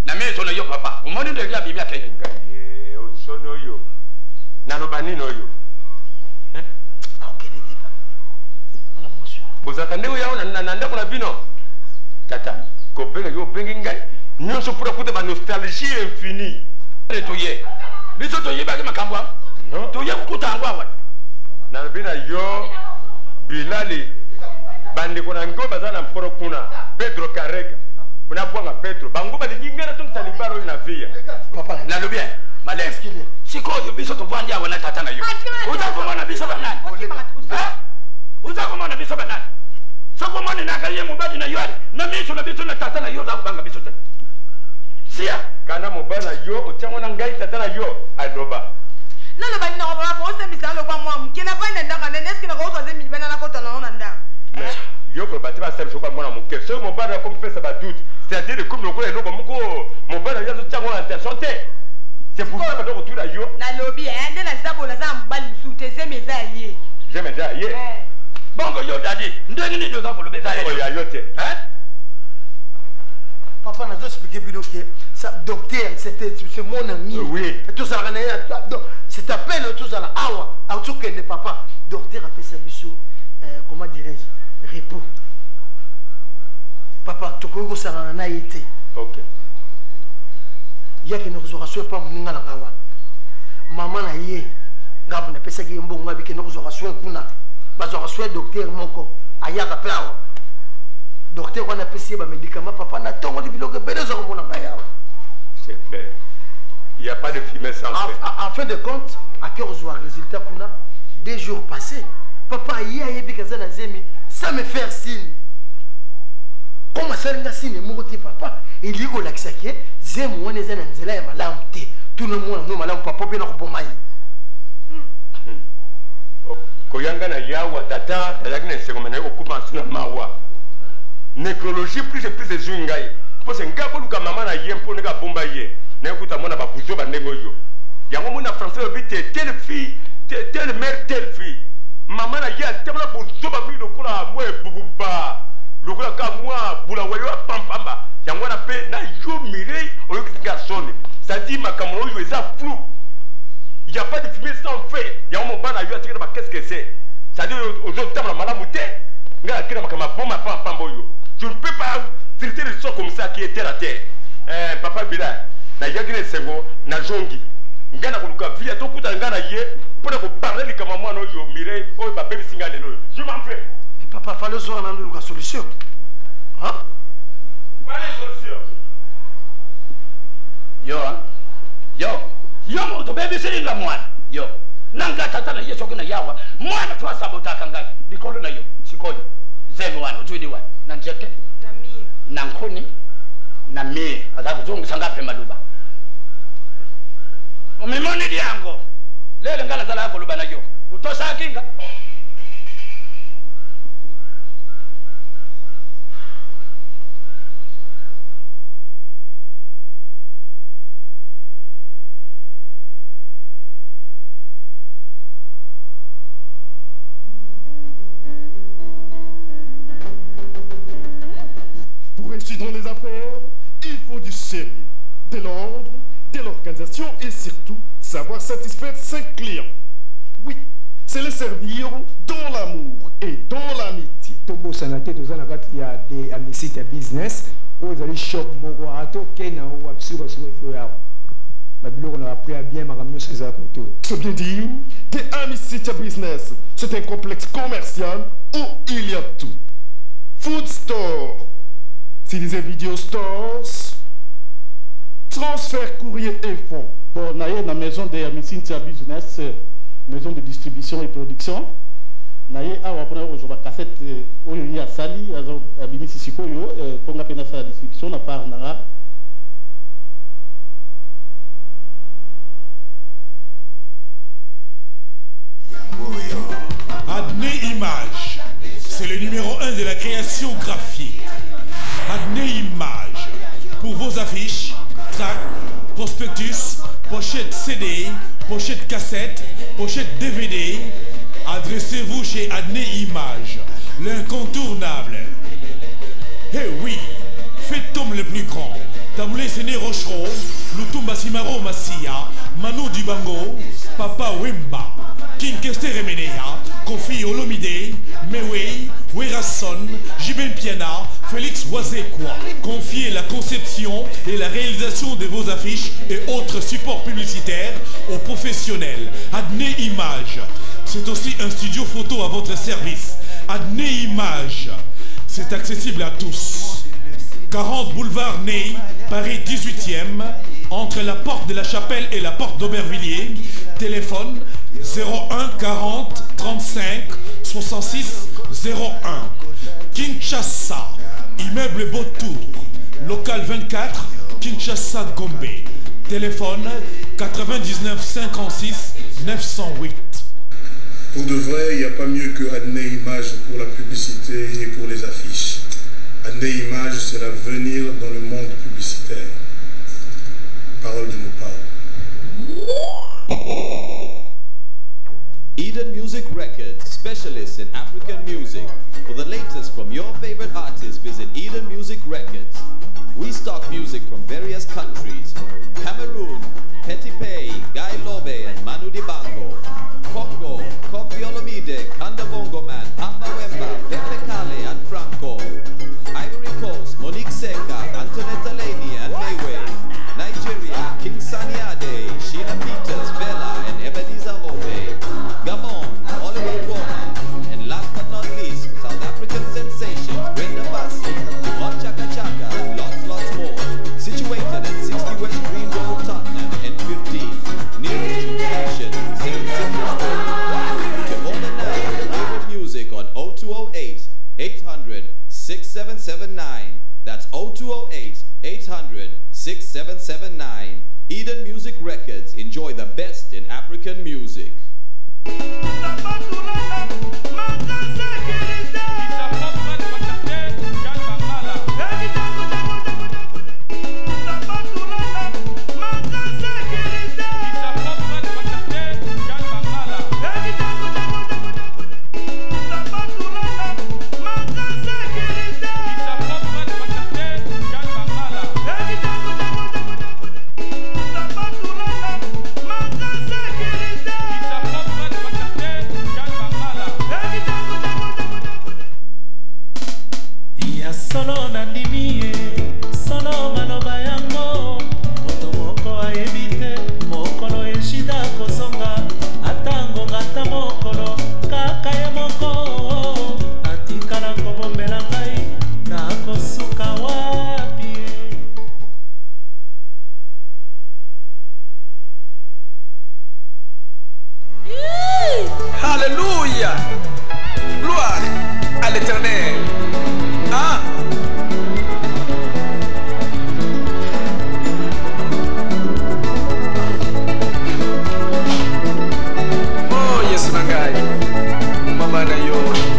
na mimi tona yo papa moni ndenge bibi akei ngaye o sono yo na lo banino yo hein ok n'était pas ala monsieur bozaka ndego ya na ndako na bino tata ko benga yo bengi ngai nyonso pour écouter ma nostalgie infinie to ye biso to ye ba ke makambo no to ye kukuta ngwa na bina yo Bilali bandeko na ngo bazana mporo kuna Pedro Carrega kuna bwanga Pedro bango balingingana to msalibaro na via papa na lo bien malem siko yo biso to vandi awana tata na yo uza komona biso banani uza komona biso banani soko mona na kaye mubadi na yo na miso na biso na tata na yo za kubanga biso tata sia kana mubana yo otyango na ngai tata na yo adoba nalo bani na baba po se misalo kwa mwa mkina bani ndaka nene eski na ko zo mi bana na kota na ndaka yo ko batira sel so kwa mwana muke so mo bana comme fait ça ba doute c'est-à-dire comme le ko eloko moko mo bana ya zo tyango na santé c'est pour ça que to tura yo na lobby ende na sabo na za mbali msute se meza ye je me ja ye bongo yo dadi ndenge ni yo za ko lobeza ye ya yote hein papa n'a pas expliqué que ça docteur c'est mon ami oui tout ça c'est à peine tout ça là awa en tout cas le papa docteur a fait sa mission comment dirais-je repos papa tu peux ça na été OK il y a que nous aura pas muninga na kawa maman na ye ngabu na pesa ki mbongo ngabi ke nous aura soin kuna bazo aura docteur moko ayaka pao docteur on a payé ba médicaments papa na tongo di biloko benezo ko mona baya c'est clair il y a pas de fumée sans feu en fin de compte à que reçoit résultat kuna 2 jours passés papa y a yebi kazana zemi ça me faire signe comment ça nga signe moko papa il y ko lakisa ke zemu wana zana nzela ya malamu te tout le monde no malamu papa bien ko bomai ko yanga na yawa tata tazakina sekomena ko kupa suna mawa nécrologie plus et plus de jungai parce que ngabo luka mama na yempo neka bomba ye na kuta mona ba buzo ba ndengo yo yango mona français obite telle fille telle mère telle fille mama na ya temla buzo ba mi lokola mwe bububa lokola ka mwa bula wayo pampamba yango na pe na yo Mireille oyo garçon ça dit makambo yo eza flou il y a pas de fumée sans feu yango mo bana yo atikela ba qu'est-ce que c'est ça dit aux autres temla malamu te nga kira makama bomba pambo yo je ne peux pas traiter les choses comme ça qui est terre à terre. Papa Bila, na yagine sengo, na jongi. Ngana kuluka via to kuta ngana ye, pour que parler les comme moi no yo Mireille, oh ba baby singa lelo. Je m'en fais. Mais papa fallait zo na luka solution. Hein? Pas de solution. Yo mo to baby singa mwana. Yo. Nanga tata na yeso kuna yawa. Mwana tu asabota kanga. Dikolo na yo. Sikoyo. Zemu wana ujudi wana. Na njeke. Na mie. Na nkoni. Na mie. Azaku zungu sangape maluba. Umimoni diango. Lele ngala zala yako luba na yo. Utosa akinga. Dans les affaires, il faut du sérieux, de l'ordre, de l'organisation et surtout savoir satisfaire ses clients. Oui, c'est les servir dans l'amour et dans l'amitié. Tobo sanate tozana kati ya de amisite ya business o zali shop moko ato kena o absuka so ifo ya babiloko na après bien makamyo ça koto. C'est bien dit, de amisite ya business, c'est un complexe commercial où il y a tout. Food store, si disait video stores, transfert courrier et fonds. Bon, naye na maison de amisite ya business, maison de distribution et production. Naye awa pona ozoba cassette oyo ya sali abimisi sikoyo ponga pena sa distribution na part na Adné Image, c'est le numéro 1 de la création graphique. Adné Image, pour vos affiches, tracts, prospectus, pochettes CD, pochettes cassette, pochettes DVD. Adressez-vous chez Adné Image, l'incontournable. Eh oui, faites tombe le plus grand. Taboulé Séné Rochereau, Lutumba Simaro Massia, Manu Dibango, Papa Wemba, King Kester Remenea, Kofi Olomide, Mewey, Werason, Jiben Piana, Félix Wazekwa. Confiez la conception et la réalisation de vos affiches et autres supports publicitaires aux professionnels. Adné Image. C'est aussi un studio photo à votre service. Adné Image. C'est accessible à tous. 40 boulevard Ney, Paris 18e, entre la porte de la Chapelle et la porte d'Aubervilliers. Téléphone 01 40 35 66 01. Kinshasa, immeuble Beautour, local 24, Kinshasa Gombe. Téléphone 99 56 908. Pour de vrai, il n'y a pas mieux que Adné Image pour la publicité et pour les affiches. Adné Image, c'est l'avenir dans le monde publicitaire. Parole de nos parents. Eden Music Records, specialists in African music. For the latest from your favorite artists, visit Eden Music Records. We stock music from various countries: Cameroon, Petty Pay, Guy Lobe and Manu Dibango. Congo, Kofi Olomide, Kanda Bongo Man, Papa Wemba, Pepe Kale and Franco. Ivory Coast, Monique Senga, Antoinette Laney and Mayway. Nigeria, King Saniade, Sheena Peters, Bella and Ebenezer Obe. Gabon, Oliver Goma. And last but not least, South African sensation, Brenda Bassi, Yvonne Chaka Chaka and lots more. Situated at 60 West Green Road, Tottenham, N15. Near the Tube Station, 764. Music on 0208 800 6779. That's 0208 800 6779. Eden Music Records. Enjoy the best in African music. Solo nandimi ye, solo maloba yango. Moto moko ayebite, mokolo eshida kozonga. Atango ngata mokolo, kaka ye moko. Atikala kobombela ngai, na kosuka wapi. Alléluia. Gloire à l'Éternel. Ah. Oh, yes, my guy. Mama na yo.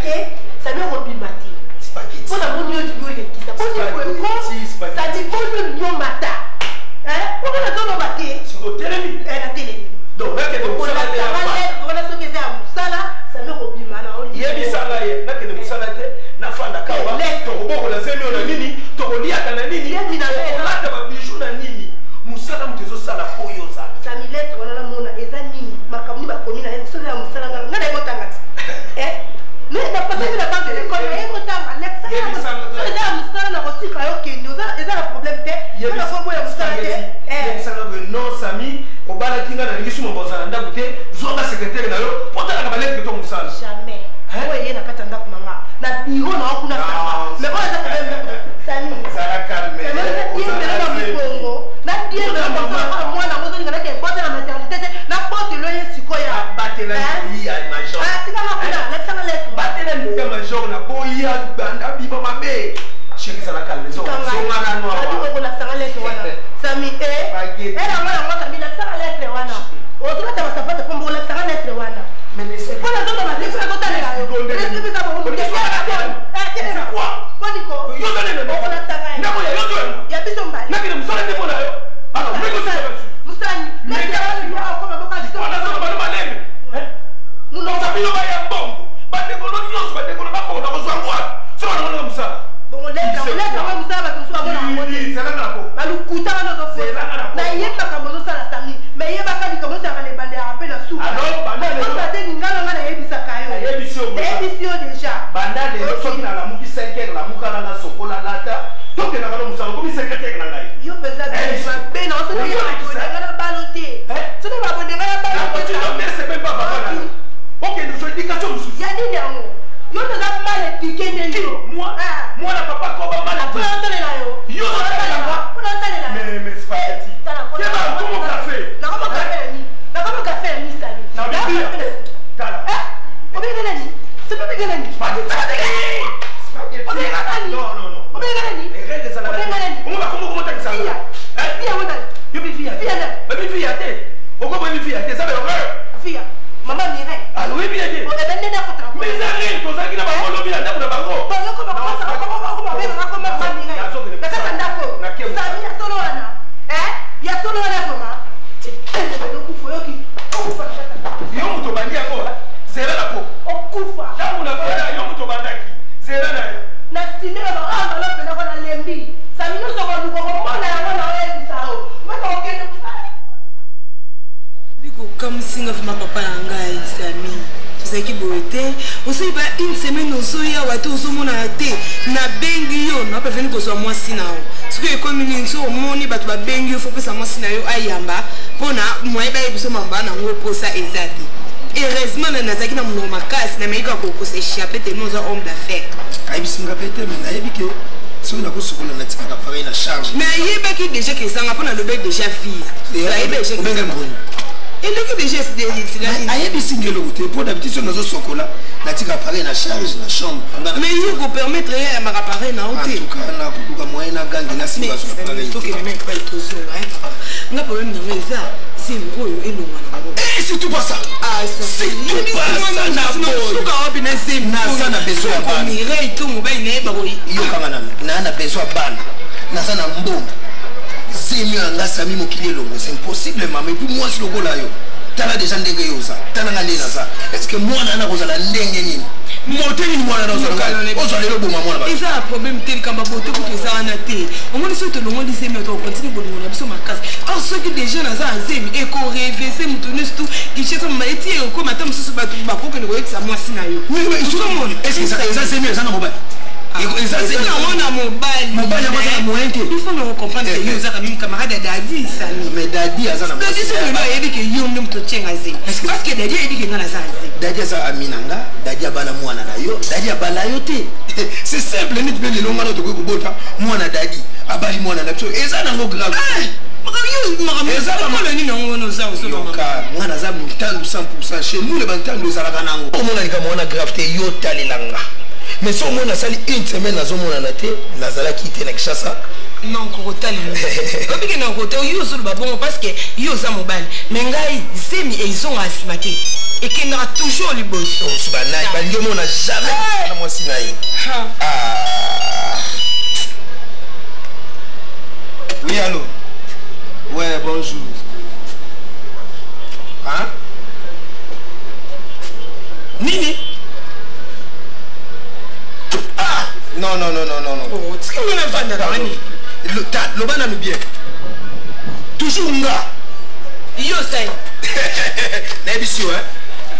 te sami okobima te mpo na moni oyo olekisa ça dit bonio nyo mata mpona nazoloba te na telemi wana soki eza ya mosala sami okobima na yebisanga ye nakende mosala te nafanda kawa tokobokola zemio na nini tokoliaka na nini tokolata babiju na nini mosala moto ezosala oyo ozala sami letre wana namona eza nini makambo ni bakomi na ye soki ya mosala nga nga nayebotanga ti napasaki na banque de l'école nayebotanga eza ya mosala na kotika yo kende eza na problème te nakoboya mosala te yebisanga boye non sami obalaki nga nalingi suma bozala ndako te zwanga secrétaire na yo otalaka baletre to mosala jamais oyo eye na kati ya ndako na nga na biro na okuna sama mais oyo eza problème sami zala calme yembele na mikongo na diembele na mwana mozolinga nake ebote na maternité te na botelo ye sikoya batela ya major tikanga kuna lakisanga letre batela ya major na boya banda biba mabe chéri zala calme zonga na noa lakisanga letre wana sami na mwana ngo sami lakisanga letre wana ozolata basapate pombo lakisanga letre wana mpona zoto mateko ezotalela yo resipisa boniko okolakisanga ya biso mbali musani okoma boka bongo letre musala bato mosu bamona yango te balukuta wana ozofosa nayebaka bozosala sami me yebaka likambo osaka na ebande ya mpe na sukaosa te ningano nga nayebisaka yo nayebisi yo deja banda lelo soki na lamuki 5 heures lamukana na sokola lata tokendaka na mosala komi secrétaire na ngai yo mpenza mabe na osonga na balo te soki babondenga na balo okende so éducation mosusu ya nini yango yo toza mal éduqué nde yo mwana papa koba mal mpona otalela yo mpona otalela mais spaghetti keba komo café nakomo café na nini nakomo café na misali obenge nani sepebenge nani obenga nani obenga nani obenga nani fia te okoboyi fia te sabe fia mama Mireille oui bien dit ebende na kota mais Mireille tozaki na bango lobi na ndako na bango bozoko bakosa babenga ko mama Mireille nakata ndako sami ya solo wana ya solo wana mama okufa yoki okufa yo moto bandi yango zela na po okufa ntango na bana yo moto bandaki zela na yo na sinela baamba lopena ko na lembi sami nyonso kolukongo mona yango na oyebisa o maka okende bikokamusinga fama papa na ngai sami tozalaki boye te osali ba une semaine ozoya wa te ozomona te nabengi yo napefeni kozwa mwasi na yo soki ekomi nini so omoni bato babengi yo fo pesa mwasi na yo ayamba mpona moye bayebiso mamba nango posa eza te heureusement nazalaki na monoko makasi na meyika kokosa échappe tellement oza homme d'affaires ayebisinga pe te me nayebi ke soki nakosukola natikaka pareil na charge mais ayebaki déjà ke ezanga mpo nalobi déjà fille obenge mboni eleki déjà ayebisi ngeloko te mpo d'habitude so nazosokola natika pareil na charge na chambre mais ye kopermettre ye ayambaka pareil na o te nakoluka moyen na gangi nasimbasoka pareil nga problème nango eza semi oyo elonga nango surtout pas ça surtout pas ça nasuka wapi na semi naza na besoin ya bana Mireille to mobali nayeba koyi yokanga nami naa na besoin ya bana naza na mbongo semi anga sami mokili elongo c'est impossible mama epuis mwasi lokola yo tala déjà ndenge yo oza talanga nde naza est-ce que mwana ana kozala ndenge nini mote nini mwana ozala lelo boma mwana eza na problème te likamba bote kutu eza wana te omoni soki tolongoli semi tokokontinue bolingo na biso makasi or soki déjà naza na semi ekorevese moto nyonso tu kichesa mama eti ekokoma ata mosusu bato bakokende koyekisa mwasi na yo eza semi eza na mobali ezana mobali il faut me comprendre que yo ozaka mimi camarade ya dadi sami mais dadi aza na dadi soki lelo ayebi ke yo nde moto otyenga ze parce que dadi ayebi ke nga naza ze dadi aza aminanga dadi abala mwana na yo dadi abala yo te c'est simple neti mpe lelo ngana tokoki kobota mwana dadi abali mwana na biso eza nango grave nga naza motandu 100% chez nous le bantandu ezalaka nango omona likambo wana grave te yo talelanga mais so omona asali une semaine nazomonana te nazalaki te na kishasa non kokotali obike na kote yo ozoloba bongo parce que yo oza mobali mais ngai zemi ezonga nsima te ekendaka toujours liboso banai balingi omona jamais na mwasi na ye. Oui, allô? Ouais, bonjour. Hein? Nini? Ah! Non. Oh, tu sais pas le ban ami bien. Toujours nga. Yo say. N'ebisio hein.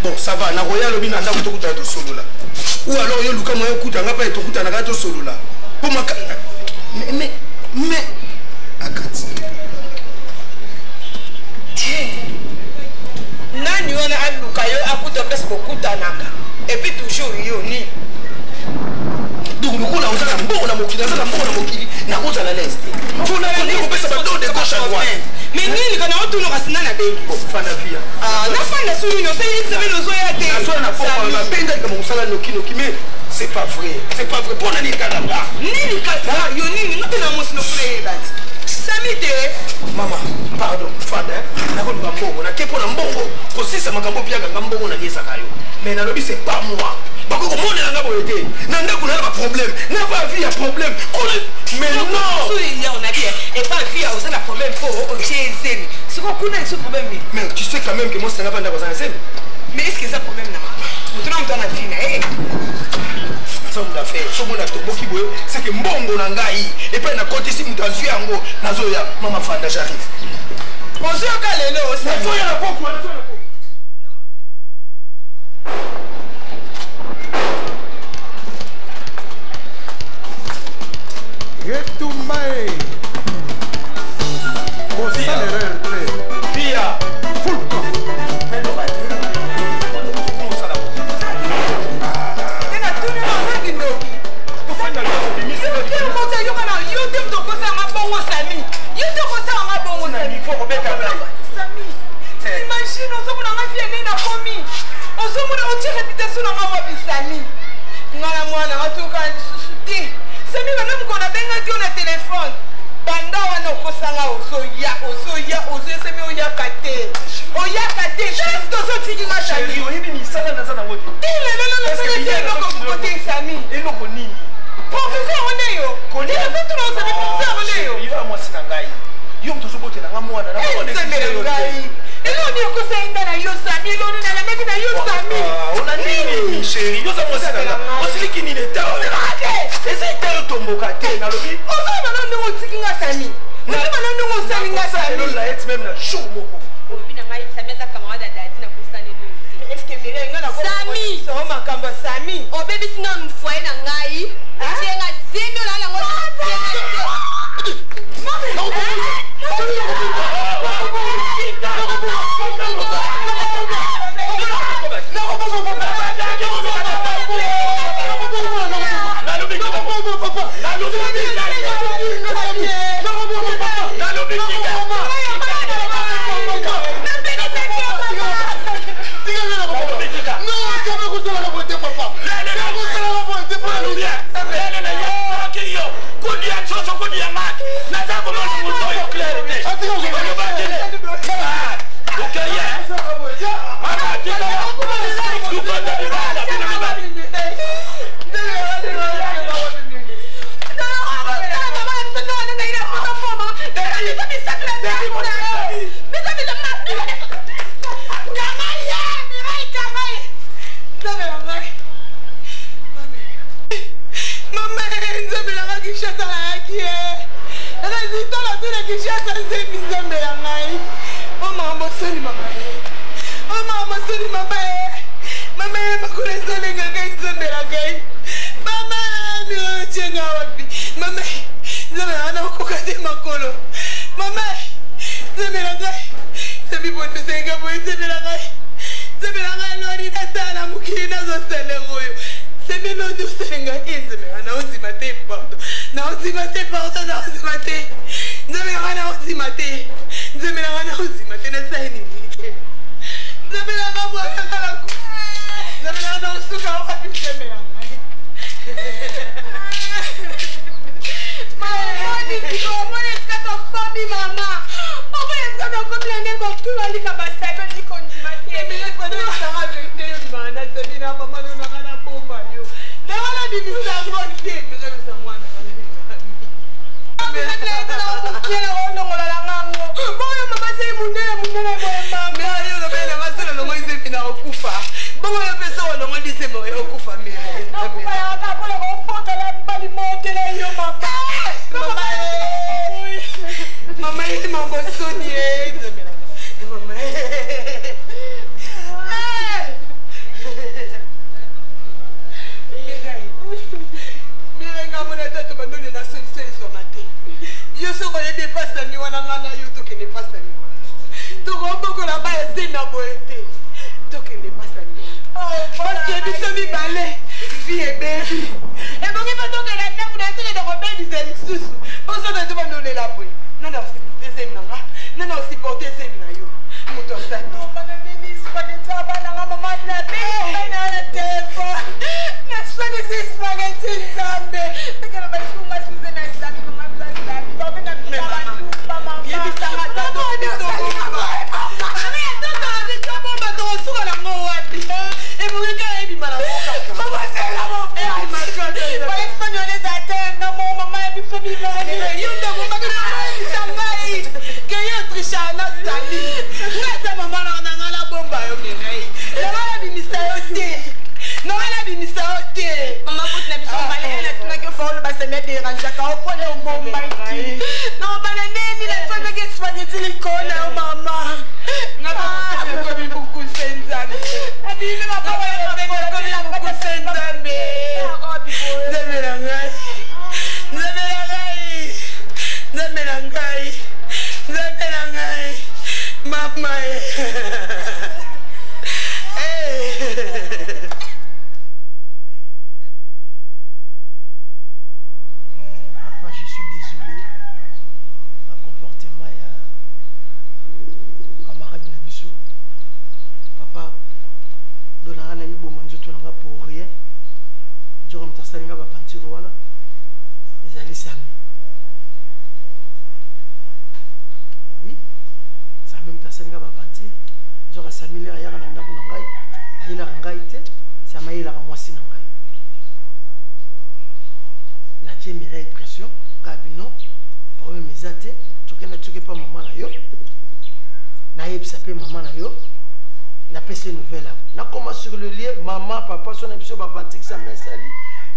Bon, ça va. Na royal obi na ndako tokuta to solo là. Ou alors yo luka moyo kuta nga pa tokuta na to solo là. Pour ma mais akati. Nani wana aluka yo akuta pesa kokuta naka. Et puis toujours yo ni. Donc nous on a mbongo na mokili, na mbongo na mokili, na koza na l'est. Faut na ko pesa ba de gauche à droite. Mais nini kana otuno kasina na bengi. Fana via. Na fana suri no sai tsebe no zoya te. Na zoya na papa na benga kama usala no kino mais c'est pas vrai. C'est pas vrai. Pona ni kana ba. Nini kasa yo nini ngote na mosino frère bat. Samite. Mama, pardon. Fana na ko mbongo na kepo na mbongo. Ko sisa makambo pia kanga mbongo na yesa kayo. Mais na lobi c'est pas moi. Bako ko mona nga boyete. Na ndako na ba problème. Na ba vie a problème. Mais non. So il y a on a dit et pas vie a aussi la problème pour au GSM. C'est quoi qu'on a ce problème? Mais tu sais quand même que moi c'est pas ndako za NSM. Mais est-ce que ça problème là? Nous on a fini eh. Ça on a fait. So mona to boki boyo, c'est que mbongo na ngai et pas na côté si mutazu yango nazoya mama fanda j'arrive. Bonjour Kalelo, c'est toi ya la poko, na toi la poko. Retumbae Osalereur Via Fulco Imagine, on s'en a fait une commis. On s'en a tiré réputation dans ma Sami. Ngala mwana watoka susuti. Sami bana mkona benga ti na téléphone. Banda wana okosanga osoya semi oya kate. Oya kate, juste to so tiki ma Sami. Oyebi ni sala na sana wote. Ile lelo sele ko kote Sami. Elo ko nini? Professeur oneyo. Koni na vetu na osabi professeur oneyo. Yo amwasi na ngai. Yo mtozo bote na mwana na mwana. Ngai. Elo ni okosainda na yo Sami, elo ni na meki na yo Sami. Ona nini chérie? Yo za mwasi na nga. Osiliki ni leta. Ese ite tomboka te na lobi. Oza bana ndongo tikinga Sami. Oza bana ndongo salinga Sami. Elo la et même na jour moko. Obi na ngai Sami za camarade dadi na kusani lu. Est-ce que Mireille nga na ko Sami so makamba Sami. Obebi sina mfoye na ngai. Tienga zendo na la ngona. Mama,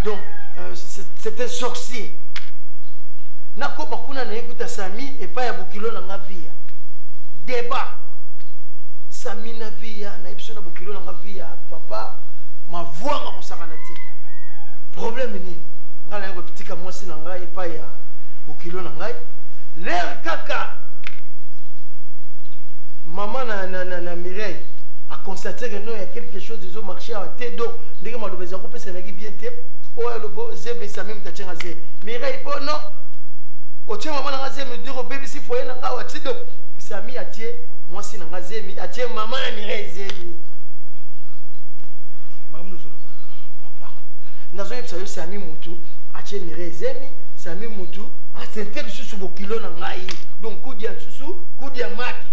Donc, c'est un sorcier. Nako bakuna na écoute Sami et pas ya bokilo na ngavia. Débat. Sami na via na episode na bokilo na ngavia papa ma voix nga kosakana te. Problème ni ngala ngo pitika mwasi na ngai et pas ya bokilo na ngai. L'air kaka. Maman na Mireille a constaté que non il y a quelque chose de marché à té donc ndenge malobeza ko pesa na bien te. Oh le beau zebe Sami mtachenga ze. Mireille po non. Otie maman na ngazemi dire bébé si foyer na nga wati donc Sami atie moi si na ngazemi atie maman na Mireille zemi. Maman nous papa. Nazo yebisa yo Sami mutu atie Mireille zemi, Sami mutu a sentir susu bokilo na ngai. Donc kudia susu, kudia maki.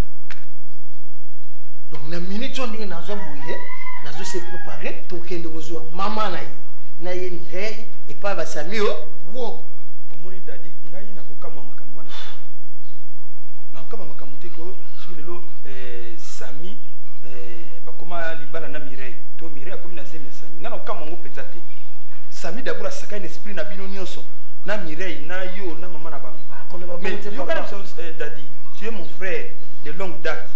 Donc na minute on dit nazo bouye, nazo se préparer to kende bozwa maman na ye Mireille et pas ba Sami o. Wo. Omoni dadi ngai na kokama makambo na te. Na kokama makambo te ko sur lelo Sami bakoma libala na Mireille. To Mireille akomi na zeme Sami. Ngana kokama ngo penza te. Sami d'abord sakai l'esprit na bino nyonso. Na Mireille na yo na maman na bango. Mais yo kana dadi, tu es mon frère de longue date.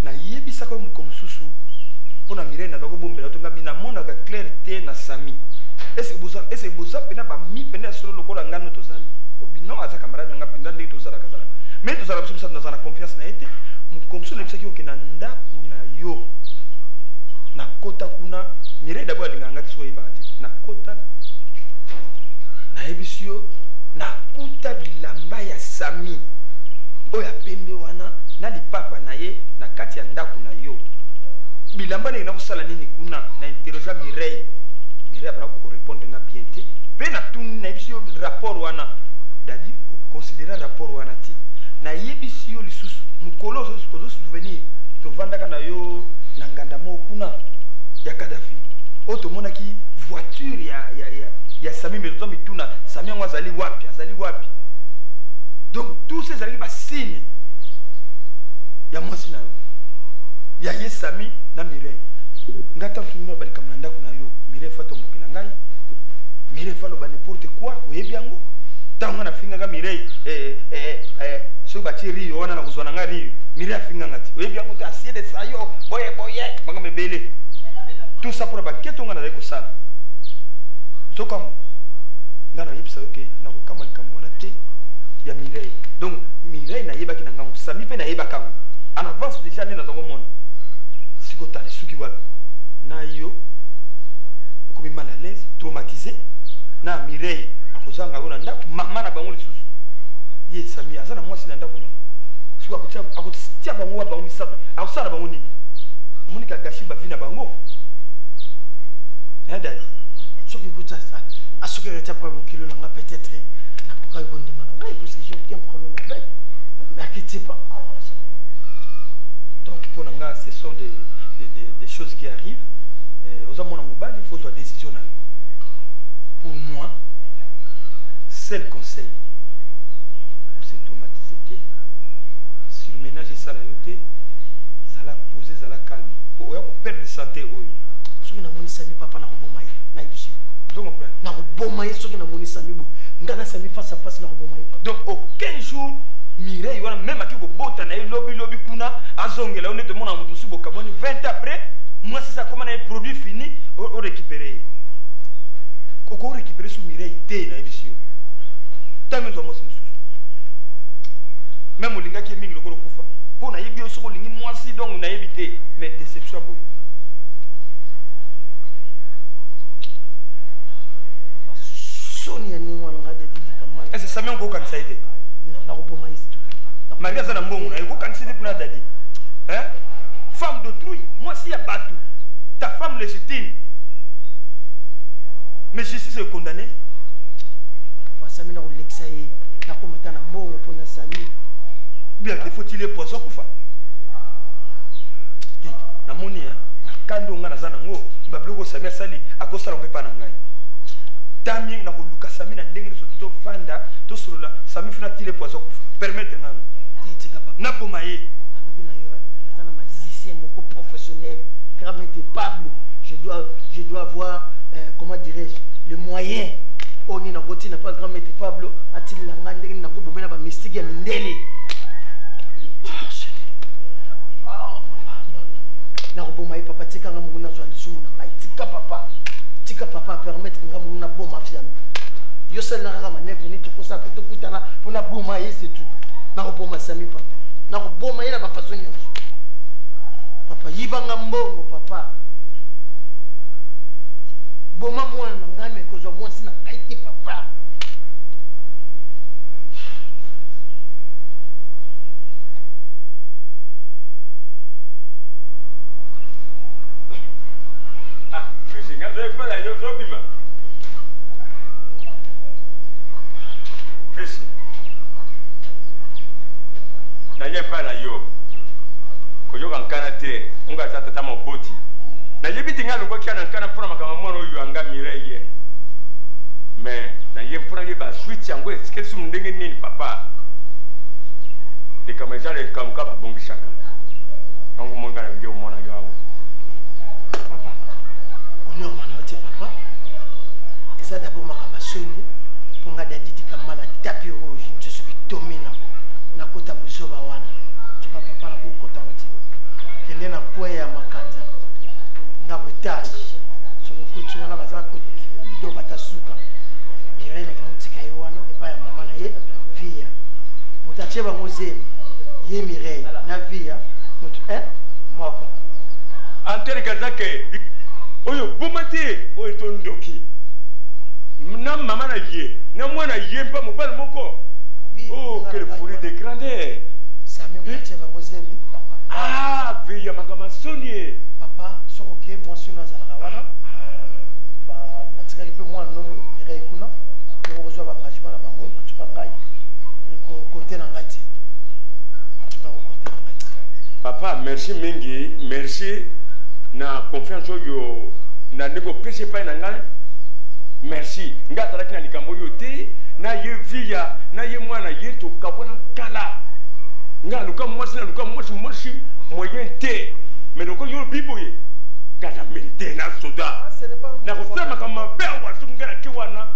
Na yebisa ko comme susu. Pona Mireille na dako bombela to ngabina mona ka clarté na Sami. Est-ce que vous avez pas mis peine sur le corps ngano tozali obino aza camarade nga pinda ndi tozala kazala mais tozala biso dans la confiance na été comme ça lebisa ki okena ndaku na yo na kota kuna Mireille d'abord linganga tso ibati na kota na ebisio na kuta bilamba ya Sami oya pembe wana na lipapa na ye na kati ya ndaku na yo bilamba na kusala nini kuna na interroger Mireille Mireille apana ko répondre nga bien te pe na tuni na ebisio rapport wana dadi considérer rapport wana ti na yebisio lisusu mukolo zo souvenir to vandaka na yo na nganda mo kuna ya Kadhafi o to monaki voiture ya ya Sami mais tozo mituna Sami yango azali wapi donc tous ces aliki ba signe ya mwasi na yo ya ye Sami na Mireille ngata fumina balika mnanda kuna yo Mireille fa tombokela ngai Mireille fa lo ba n'importe quoi oyebi yango tango na finga ga Mireille so ba tiri yo wana na kuzwana ngari Mireille finga ngati oyebi yango ta assied de sayo boye banga mebele tout ça pour ba keto ngana reko sala so comme ngana yipsa okay na ko kama likamona te ya Mireille donc Mireille na yebaki na ngango Sami pe na yebaka ngo en avance déjà ne na zongo mona siko tali suki wapi na yo ko mal à l'aise traumatisé na Mireille akozanga ona ndako mama na bango lisusu ye Sami azana mwasi na ndako no siko akotia bango wa bango misapa akusala bango nini monika gashi ba vina bango dadi soki kuta asoki reta pour kilo nanga peut-être na poka yondi mana ouais parce que j'ai aucun problème avec mais inquiétez pas donc pour nanga ce sont des choses qui arrivent aux amona mobile il faut soit décision na pour moi seul conseil pour se traumatiser sur le ménage et ça la yoté ça la poser ça la calme pour perdre santé oyo soki na moni Sami papa na koboma ye na ibisi vous comprenez na koboma ye soki na moni Sami bo ngana Sami face à face na koboma ye donc aucun jour Mireille wana même aki kobota na ye lobi kuna azongela on est de mon amour musu bokaboni 20 après moi c'est ça comment na produit fini au récupérer koko récupérer sous Mireille té na ibisi tami zo mosi musu même olinga ki mingi lokolo kufa po na yebi osoko lingi mwasi donc na yebité mais déception boy Sonia ni wana ngade didi kamala est-ce Sami on ko kanisa ite non na koboma istu Maria za na mbongo na ko kanisa ite kuna dadi femme d'autrui moi si ya batu ta femme légitime mais justice est condamné pa Sami na kolekisa ye na komata na mbongo pona Sami bien il faut-il les poisson kufa na moni na kando nga na za nango bablo ko Sami sali akosala ko pa na ngai Tami na koluka Sami na ndenge to fanda to solola Sami fina tile poison permettre ngana na pomaye alobi na yo nazana magicien moko professionnel grand maître Pablo je dois avoir comment dirais-je le moyen oni na goti na pas grand maître Pablo atili la ngande na ko bomena ba mystique ya mindele na ko bomaye papa tika nga munguna zwa lisumu na ngai tika papa permettre nga munguna boma fiano yo seul na kaka manevre ni tukosa ko tokutana pona boma ye c'est tout na ko boma Sami papa na ko boma ye na ba façon nyonso papa yibanga mbongo papa boma mwana na ngai me ko zo mwasi na ngai te papa na ye pa na yo ko yo kan karate nga tata moboti na yebiti nga lo ko kia na kana pona makama mono yo anga Mireille mais na ye pona ye ba switch yango eske sum ndenge nini papa de kama jale kam ka ba bongi shaka ngo monga na yo mona yo awo papa honneur mana te papa eza d'abord makama soni ponga dadidi kamala tapis rouge je suis domina na kota buzoba wana tuka papa na kokota wote kende na kwe ya makanda na etage so ko na baza ko do batasuka Mireille na kana utika ye wana epa ya mama na ye via mutache ba mozemi ye Mireille na via mutu moko antere kazake oyo bomate oyo to ndoki na mama na ye na mwana ye mpa mobali moko oh quelle folie de grandeur Sami mutache ba mozemi ah via makama soni papa soroke moi sino azalaka wana ba natikaki pe mwana no Mireille kuna ko kozwa ba engagement na bango tuka ngai ko côté na ngai te tuka ko côté na ngai papa merci mingi merci na confiance yo na nego pese pa na ngai mais merci nga zalaki na likambo oyo te na ye via na ye mwana ye tokabwana kala nga luka mwasi na luka mwasi moyen te mais loko yo biboye nga na militaire na soda na kosala kama bewa sunga na kiwana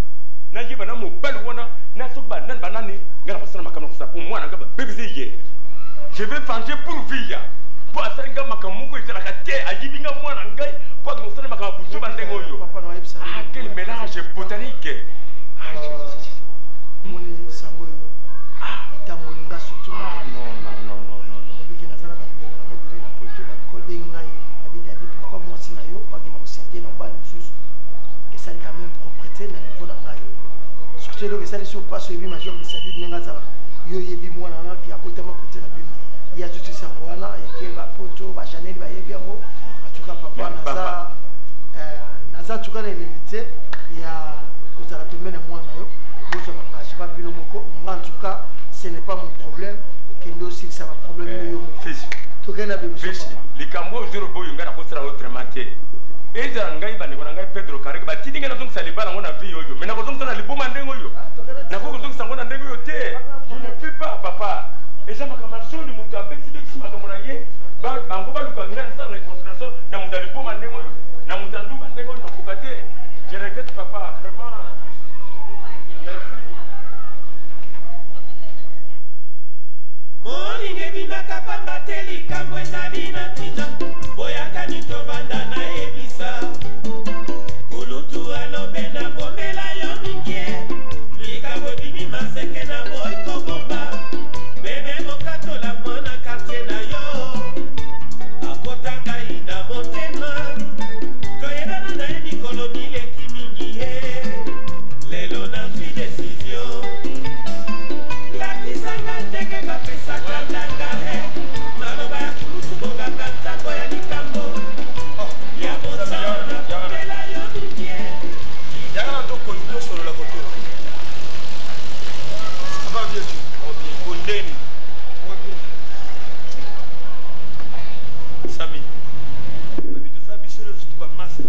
na ye bana mobali wana na so banani nga na kosala makama kosala pour mwana nga ba bébé ye je vais venger pour via pour asala nga makamoko ezalaka te ayibinga mwana ngai pour kosala makama busu bandengo yo ah quel mélange botanique moni sango yo itamoli nga surtout non biki nazala bandelo na modele na poto ba kolde ngai abidi abi pourquoi moi sina yo pas que ma sentir na bal sus que ça quand même propriété na niveau na ngai surtout le que ça sur pas sur bi major de salut nga zala yo yebi mwana na ki akota ma côté na bino il y a tout ça wana et que ba photo ba Janelle ba yebi ngo en tout cas papa naza tout cas l'élité il y a aux arabes na mwana yo je m'engage pas bien moko en tout cas ce n'est pas mon problème que nous aussi ça va problème yo fils to kana be fils likambo zero boyo ngana ko sera autrement te eza ngai bane kona ngai Pedro Kareke ba tidinga na zongisa libala ngona vi yoyo mais na ko zongisa na liboma ndengo yo na ko zongisa ngona ndengo yo te je ne peux pas papa eza makamasoni mutu abexi bexi makamona ye bango baluka ngana sa réconciliation na mutu liboma ndengo yo na mutu nduba ndengo yo kokate je regrette papa vraiment. molinge bimaka pamba te likambo ezali na ntina boyakani tovanda na yebisa kulutu alobe na bomela yo mingi likambo bimi maseke na boyi kobomba bebe mokatola mwana kartie na yo akotaka ina motema toyebana na ye mikolo mileki mingi ye lelo na zwi desizio lakisanga ndenge bapesaka ndangare maloba ya kulutu bongaka ntango ya likambo ya bosana kopela yo mingi yanga to konto solo la koto ça va bien kondeni sami babitu za bisolo zutu ba masa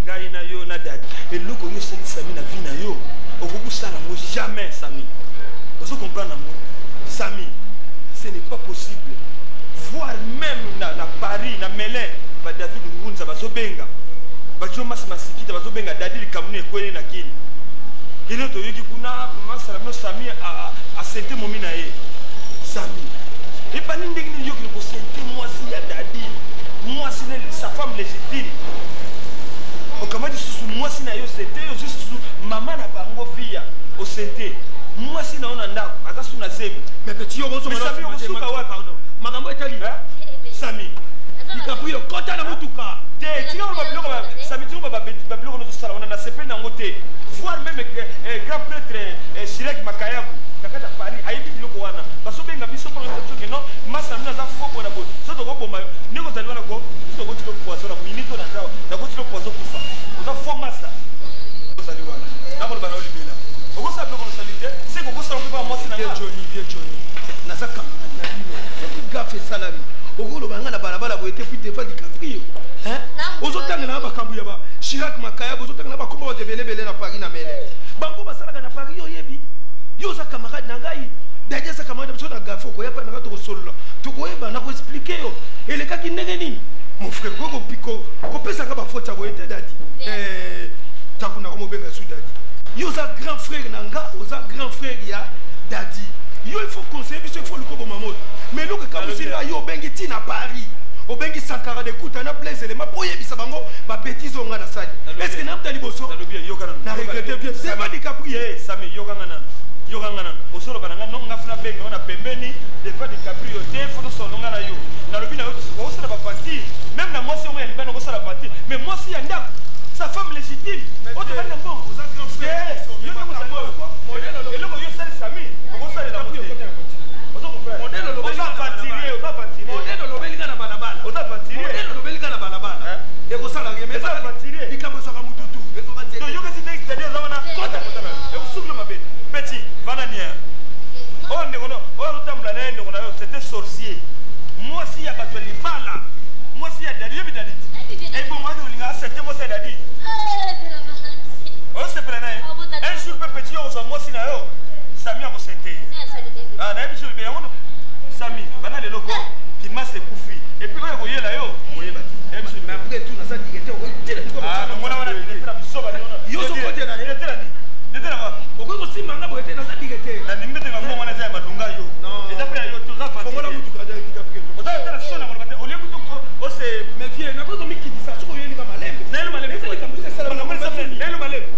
ngai na yo na dadi eloko yo seli sami na vie na yo okokusala mo jamais sami vous comprenez moi sami ce n'est pas possible voir même na Paris na Melun ba David Ngunza bazobenga bajo masikita bazobenga dadi likamuni ekweli na kini ile to yoki kuna masala no sami a sente momi na ye sami et pas nindi ni yoki ko sente moi si ya dadi moi si sa femme légitime o kama di susu moi si na yo sente yo juste maman na bango via o sente moi si naona ndako ata suna zemi mais petit yoro so sami osuka wa pardon makambo etali sami likapuyo kota na mutuka te tinga ba biloko ba sami tinga ba biloko no sala wana na sepel na ngote voir même grand prêtre Chirek Makayabu kakata Paris ayibi biloko wana baso benga biso pour ça que non masa mna za foko na bo so to ko bomba niko zali wana ko so ko tilo poisson na minito na dawa na ko tilo poisson kufa oza fo masa zali wana na ko bana olibela oko sa biloko no salite c'est ko sa ko ba moi c'est na bien Johnny nazaka gafe salami okolo banga na balabala boete puis te fa di caprio hein ozotanga na bakambu ya ba Chirac Makayabo ozotanga na bakomba ba debelebele na Paris na mele bango basalaka na Paris oyebi yo za camarade na ngai daje sa camarade biso na gafo ko yapa na ka to solo to ko yeba na ko expliquer yo elekaki ndenge nini mon frère ko piko ko pesa ka ba faute boete dadi takuna ko mobenga su dadi yo za grand frère na nga oza grand frère ya dadi yo il faut conseiller biso il faut le ko mamoto mais lo ka musina yo bengi tina Paris o bengi Sankara de kuta na blaze les mapoye bisa bango ba bêtise on na sali est-ce que na mtali boso na regretter bien c'est pas di caprier sami yoganga nan osolo bananga no ngafuna benga ona pembeni de pas di caprier te faut so nga na yo na lobi na yo ko sala ba parti même na moi si on ya libano ko sala parti mais moi si yanda sa femme légitime o to bana bon aux grand frère yo ko sa mo et lo yo sala sami ko sala la moto modelo lo beli modelo lo beli kana balabala modelo lo beli kana balabala e ko sala ke me sala fatire ikambo soka mututu ezo ka nzete yo kasi next day zawana kota e usuklo mabeti petit vanania o ndikono o rutamla na ndikono yo c'était sorcier moi si ya batwa libala moi si ya dadi yo bidadi e bon ngani ulinga c'était moi c'est dadi se prenne un jour petit on moi si na yo Sami a bossé. Ah na biso be yango Sami bana le loko qui m'a se koufi et puis oyo boye la yo boye bati. Mais après tout na ça digete o tela. Ah non mona wana digete la biso ba yo so kote na digete la ni. Digete la ba. Oko ko simba nga boye na ça digete. Na nimbe te ngamo wana za madunga yo. Eza pe yo to za fa. Fongola mutu ka digete pe. O za tela sona mona bate o le mutu ko o se me vie na ko zo miki disa so ko yeli ka malembe. Na yo malembe ko ka sala na mona sa na yo malembe.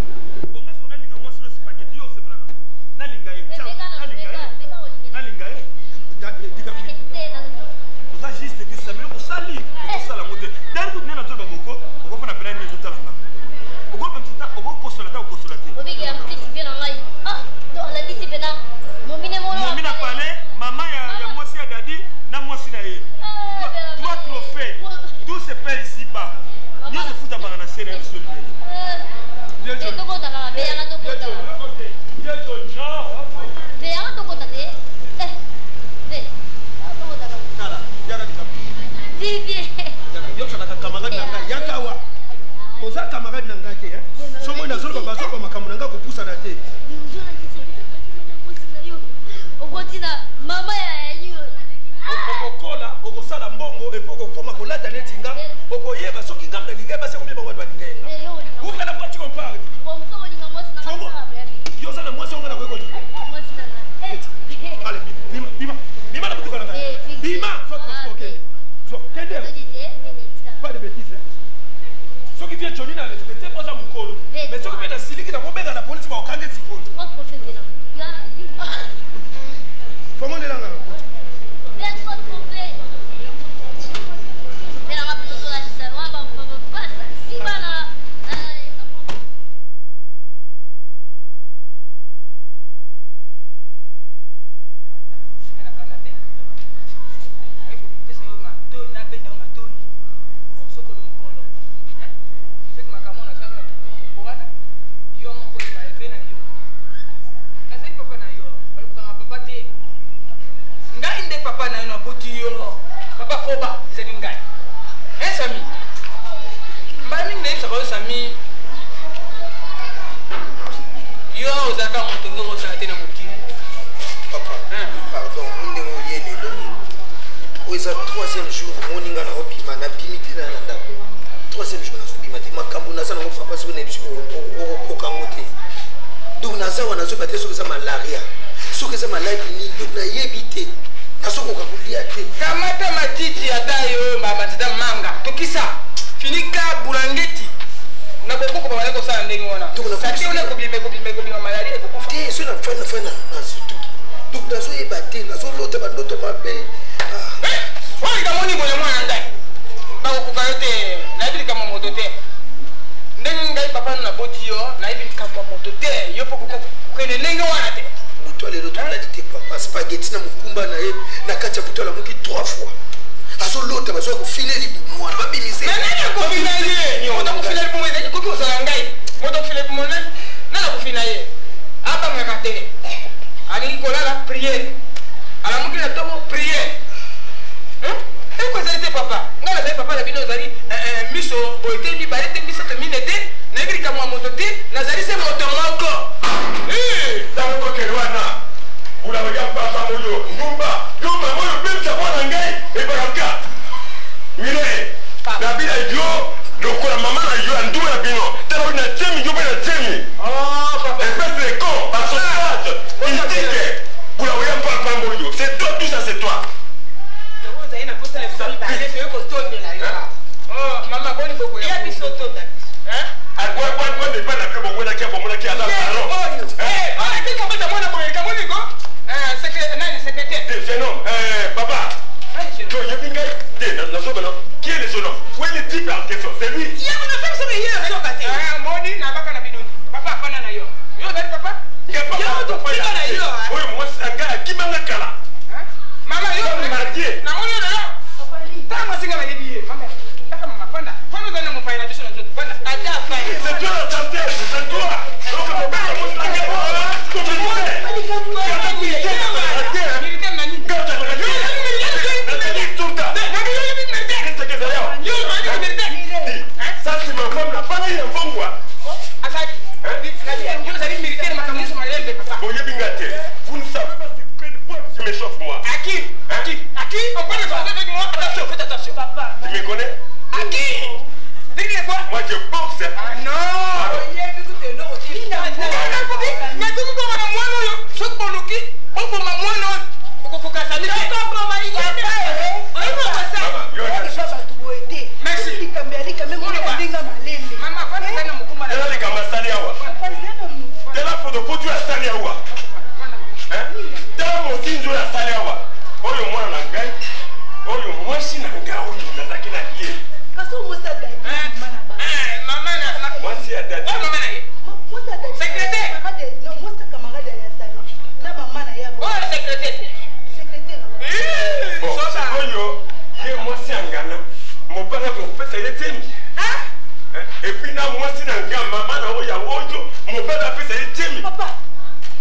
Et puis, moi, si je suis maman, je suis mon père a fait ça, il dit papa.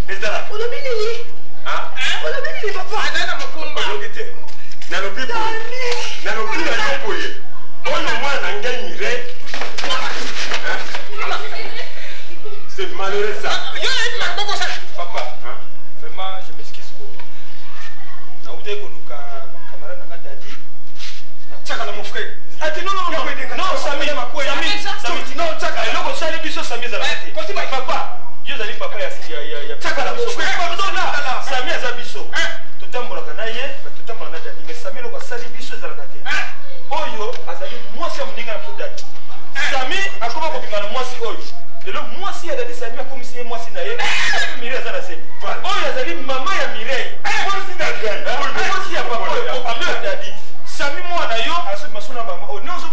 Et ça là. On a mis les. Hein? On a mis les papa. Ah, non, mon combat. On a mis les. On a mis les. On a mis les. On a mis les. C'est malheureux ça. Papa, hein? Vraiment, je m'excuse pour. Naoude Koluka, camarade Nanga Dadi. Tchaka mon frère. Ah, non, Sami, non, Tchaka, non, Sali Biso, Sami Zalati. Quand tu m'as papa, je zali papa, il y a Tchaka la mon frère. Pardon là, Sami Azabiso. Tout un bon canaille, tout un bon Dadi. Mais Sami, le Sali Biso Zalati. Oyo, Azali, moi c'est mon ninga pour Dadi. Sami, à comment on peut moi si Oyo. Et le moi si il y a des Sami, comme si moi si naïe, Mireille Zalasi. Oyo, Azali, maman ya Mireille. Moi si naïe, moi si ya papa, on Dadi. Sami moi nayo, aso masuna maman. Oh non, so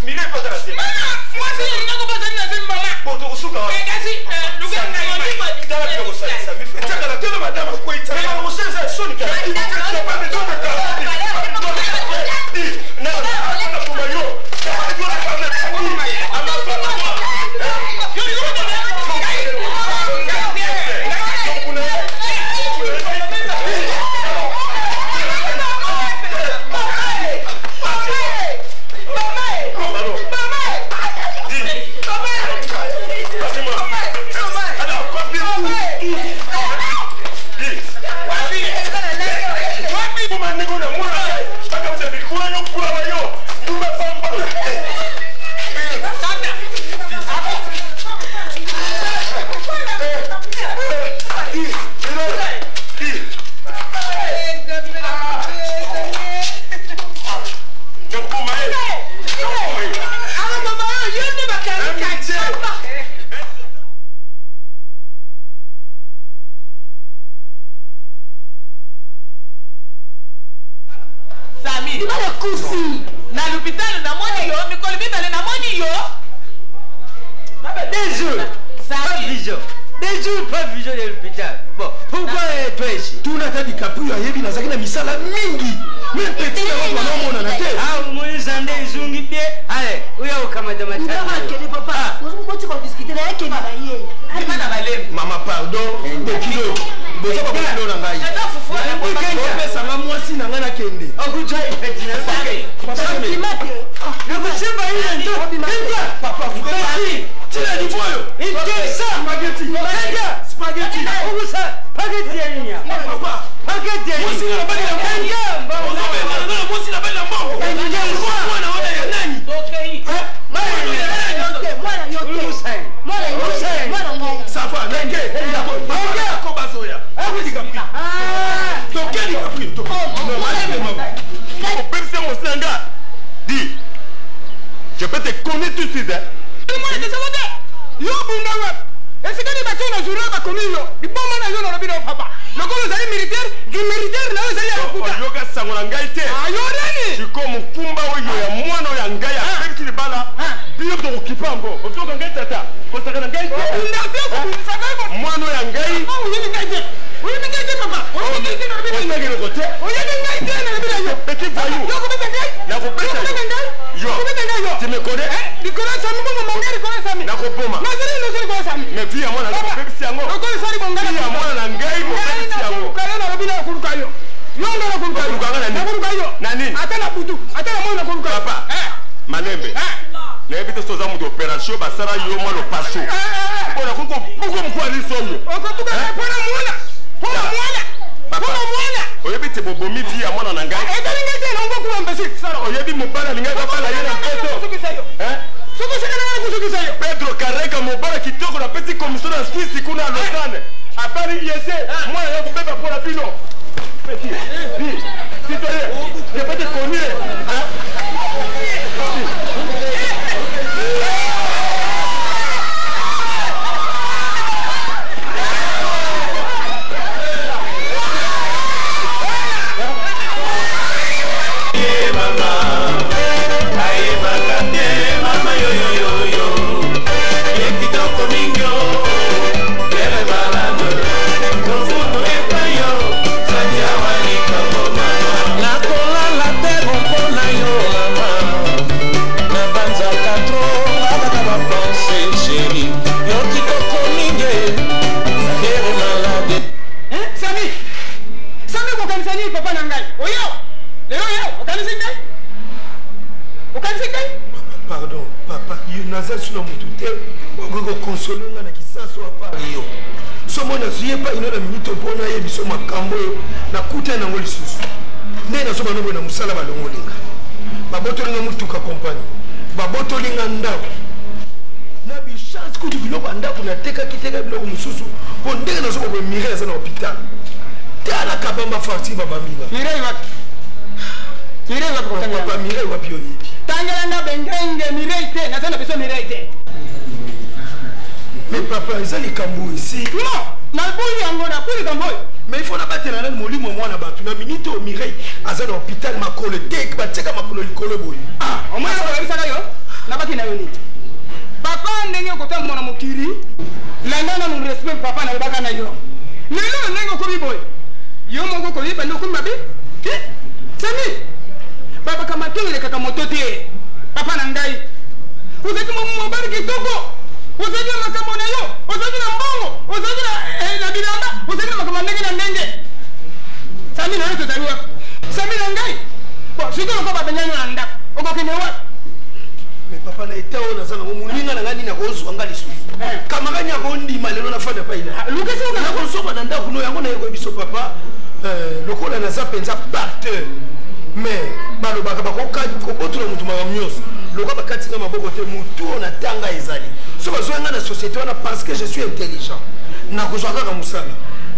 Mireille pas Zalasi. Moi si il n'a pas Zalasi maman. Bon, tu souka. Mais quasi, le gars naïe, dans la bureau Sami, Sami fait. Tu as la télé madame quoi il t'a. Mais on sait ça Sonic. Il n'a pas besoin de ça. Pedro Carrega mobala kitoko na pesi commission na Suisse kuna Lausanne. Habari yese, moi na kubeba pour la pino. Petit. Si tu es, je peux te connaître. Go konsole nga na kisaso apart yo somo nazuye pa ino na minute mpona yebiso makambo oyo nakuta nango lisusu nde nazoba noboye na mosala balongolinga babotolinga motuka kompani babotolinga ndako na bichance kutu biloko ya ndako natekaki teka biloko mosusu mpo ndenge nazokoboye mirei aza na hôpital tala kabamba farti babambinga papa mirei wapi oyebi tangelanga bengenge mirei te naza na biso mirei te mais papa eza likambo ici non nabuli yango nabuli likambo oyo mais il faut nabatela nani molimo mwana bato na minute oyo mirei aza na hôpital makolo te batiaka makolo likolo boye omwana nakolabisaka yo nabaki na yo nini papa ndenge okotamona mokili landa nanu respect papa nalobaka na yo lelo ndenge okomi boye yo moko koyiba nde okomi mabe sami babaka matolo elekaka moto te papa na ngai ozalaki mobali kitoko ozalaki na makambo na yo ozalaki na mbongo ozalaki na bilamba ozalaki na makambo ndenge na ndenge sami na yo tozali wapi sami na ngai soki oloko babenyani na ndako okokende wapi mais papa na eta oyo naza nango moninga na ngai nini akozwa nga lisusu kamakani akondima lelo nafanda paila nakosoba na ndako no yango nayekoye biso papa lokola naza mpenza parteur mais balobaka bakobotola motu makambo nyonso lokola bakatinga maboko te motu oyo natanga ezali so bazwa nga na société wana parce que je suis intelligent nakozwa kaka mosala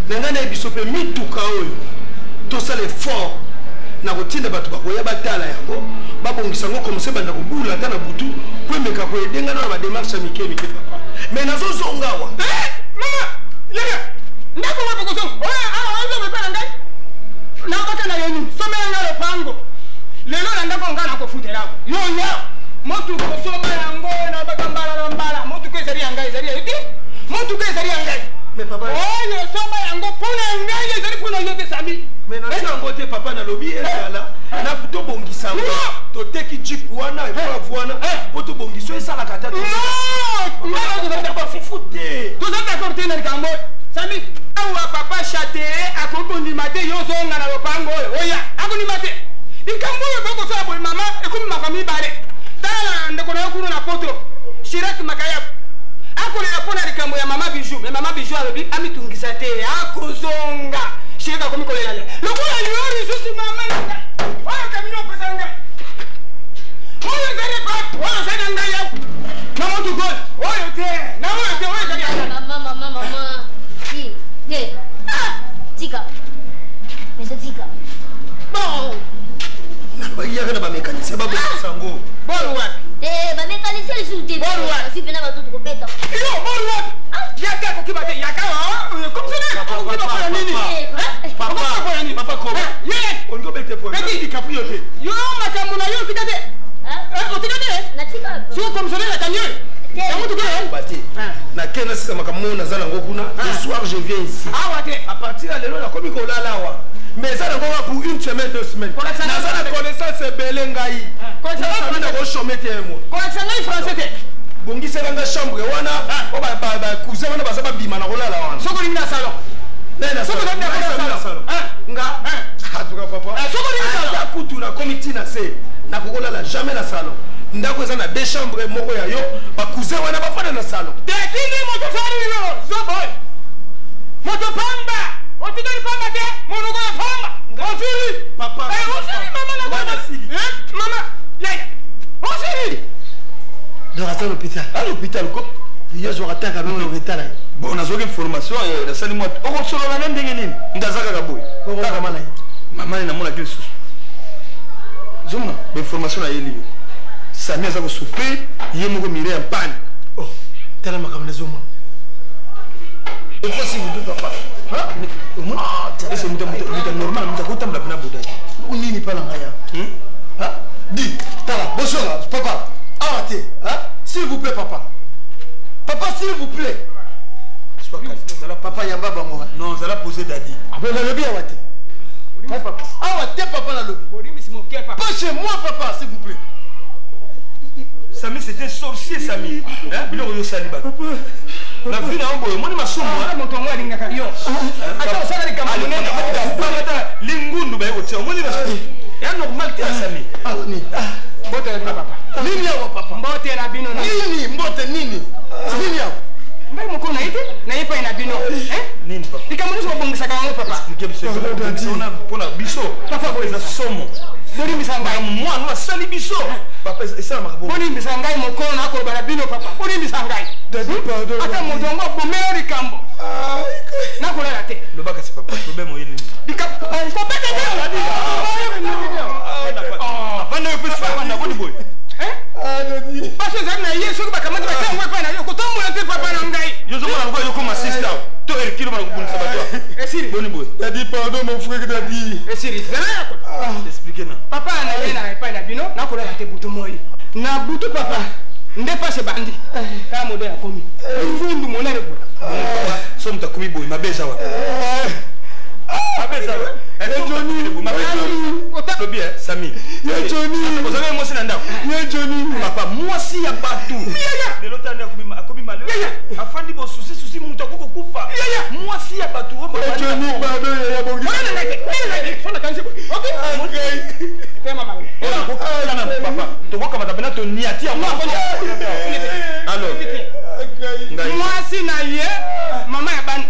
na ngai nayebi biso mpe mituka oyo tosala effort nakotinda bato bakoya batala yango babongisa yango komse banda kobula ata na butu po emeka koyedenga na bademarshe ya mike mike papa mais nazozonga awa mama yaya ndako wa bokosonga awa ozomepa na ngai nabaka na yeni somela nga lopango lelo na ndako nga nakofutelako yoya motuka osomba yango nabaka mbala na mbala motuka ezali ya ngai ezali ya eti motuka ezali ya ngai oyo osomba yango mpona ngai ezali mpona yo te sami mais nasi yango te papa nalobi ezala na tobongisa yango toteki jipe wana epreuve wana mpo tobongisa esalaka ta bafufu te tozali d'accord te na likambo sami awa papa chatere akobondima te yo ozonga na lopango oyo oya akondima te likambo oyo bokosala boye mama ekomi makambo mibale tala ndeko na yo kuna na poto shirak makayabu akolela mpo na likambo ya mama bijou me mama bijou alobi amitungisa te akozonga shirak akomi kolela le lokola yo lisusu mama oyo kamino opesa ngai oyo ezali pap oyo ezali na ngai yau na motukoli oyo te na oyo te oyo ezali ya ngai mama tika mese tika bon nabayaka na bamekanisien babongisa yango bolu wapi bamekanisien lisusu te si pena bato tokobeta yo bolu wapi yake akokiba te yaka komsona nini papa koba olingi obete poikapu yo te yo makambo na yo otika te otika te natika so komsonelaka mieux nakende nasisa makambo oyo naza nango kuna le soir je viens ici à partir ya lelo nakomi kolala awa mais eza nango nga pour une semaine 2 semaines naza na connaissance ebele ngai sami nakoshome te moi bongiselanga chambre wana o bacousin wana baza babima na kolala wana sokolingi na salon nga kutu nakomi ntina se nakokolala jamais na salon ndako eza na 2 chambres moko ya yo bakousin wana bafanda na salon tekini moto sali yo zoboy moto pamba otikali pamba te monoko ya pamba osili papa osili mama na mama yaya osili donc ata l'hôpital ko yo zwaka taka meme loketala bon nazoki formation nasali mwa okosolola na ndenge nini ndaza kaka boye kaka mana mamani namonaki lisusu zomona bainformation nayeli yo sami aza kosouffrir ye moko mire ya mpani tala makambo nazomona efosi vudu papa ese muta normal muta kotambola pena bodai unini pala ngaya di tala bosonga papa awa te s'il vous plaît papa s'il vous plaît papa yamba bango non zala poser dadi nalobi awa te awa te papa nalobi pas chez moi papa s'il vous plaît Samy c'était sorcier Samy biloko yo sali bato na vie na omboyo moni masumu moto ngo alingaka yo ata osala likambo monene ata lingundu baye kotia omoni masumu ya normal te Samy mbote na papa nini awa papa mbote na bino na nini mbote nini nini awa bino. Nini papa? Likambo so bongisa kango papa. Expliquer biso pona biso. Papa ko eza somo. Boni misangai mwana wa sali biso. Papa esa makabo. Boni misangai mokolo na ko bana bino papa. Boni misangai. Pardon. Ata motongo bomeri kambo. Na ko la te. Le baka c'est papa problème oyeli. Likambo ko pete bien. Vanda yo pesa vanda boni boy. Parce que ça n'a rien sur ma caméra, ça on va pas aller. Quand on monte papa n'angai. Je suis pas là comme assistant. Toi el kilo mara kubuni sabato. Siri. Boni boy. Daddy pardon mon frère Daddy. Siri. Expliquez na. Papa na yena pa na bino na ko la te butu moi. Na butu papa. Nde passe bandi. Ka modo ya komi. Ngundu monere ko. So mtakumi boy mabeza wa. Mabeza wa. Johnny, le bien, Sami. Johnny. Vous avez moi c'est nanda. Johnny. Papa, moi si ya batu. De l'autre année akobi mal. Afandi bo souci muta koko kufa. Moi si ya batu. Johnny, pardon ya bongi. Fona kanzi. OK. Tema mama. Papa, to boka matabena to niati ya moi. Alors. Moi si na ye mama ya ban.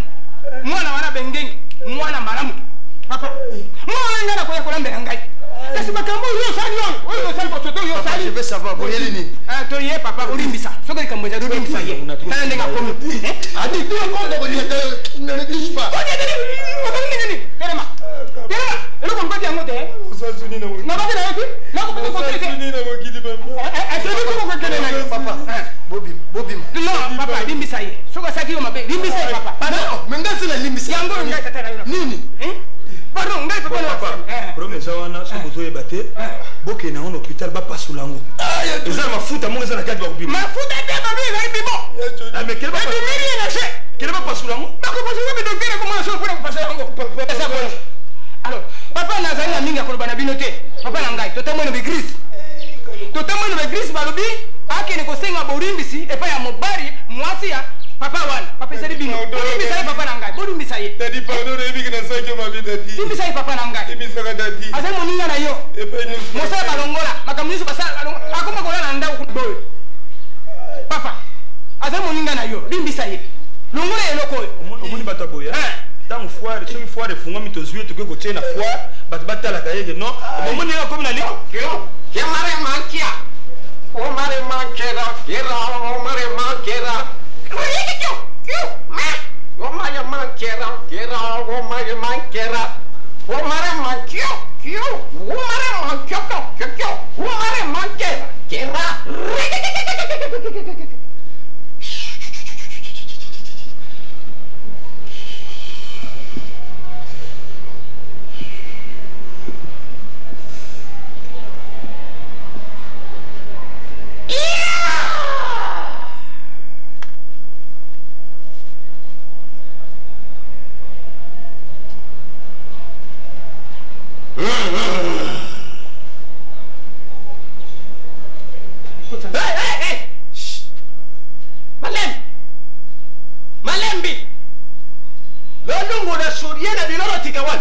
Mwana wana bengenge. Mwana maramu. Papa, moi ngana ko yakora mbere ngai. Kasi bakambo yo sali yo sali ko soto yo sali. Je veux savoir boyeli ni. Ah to ye papa olimbisa. Soka ikamboja olimbisa ye. Kana ndenga komi. Adi tu ko ko ni ne néglige pas. Nini? Terema. Elo ko ngodi angote. Usasuni na mo. Na ba na yoki? Na ko ko ko usasuni na mo kidi ba. Ko ko kele na papa. Bobim. Non, papa limbisa ye. Soka saki yo mabe. Limbisa ye papa. Pardon, menga sila limbisa. Yango ngai tatara yo. Nini? Pardon, ngai papa. Promesa wana so bozoye bate. Boke na on hôpital ba pasulango. Eza mafuta mo eza na kati ba kubima. Mafuta te ba bi ngai bimo. Ah mais quel ba quel ba pasulango? Ba ko pasulango be dokere ko mo so ko pasulango. Esa bon. Alors, papa na zali na minga ko bana bino te. Papa na ngai to tamo no be gris. To tamo no be gris ba lobi. Akene ko senga borimbisi e pa ya mobari mwasi ya papa wana. Papa zali bino. Borimbisa ye papa na ngai. Borimbisa ye. Daddy pardon ebi kana saki ma bi daddy. Borimbisa ye papa na ngai. Ebi saka daddy. Azali moninga na yo. E pa ni. Mosa balongola. Makamunisu basala balongola. Akoma ko na ndau ku boy. Papa. Azali moninga na yo. Borimbisa ye. Longola ye loko. Omoni bata boya. Tant foire, soki foire funga mitozuye to ko tena foire, bat batala kayege no. Omoni nga komi na liko. Ke mare mankia. O mare mankera, kera o mare mankera. O mare mankera, kera o mare mankera. O mare mankio, kio. O mare mankio, kio. O mare mankera, kera. Malembi. Lolungu na shuria na bilolo tikawan.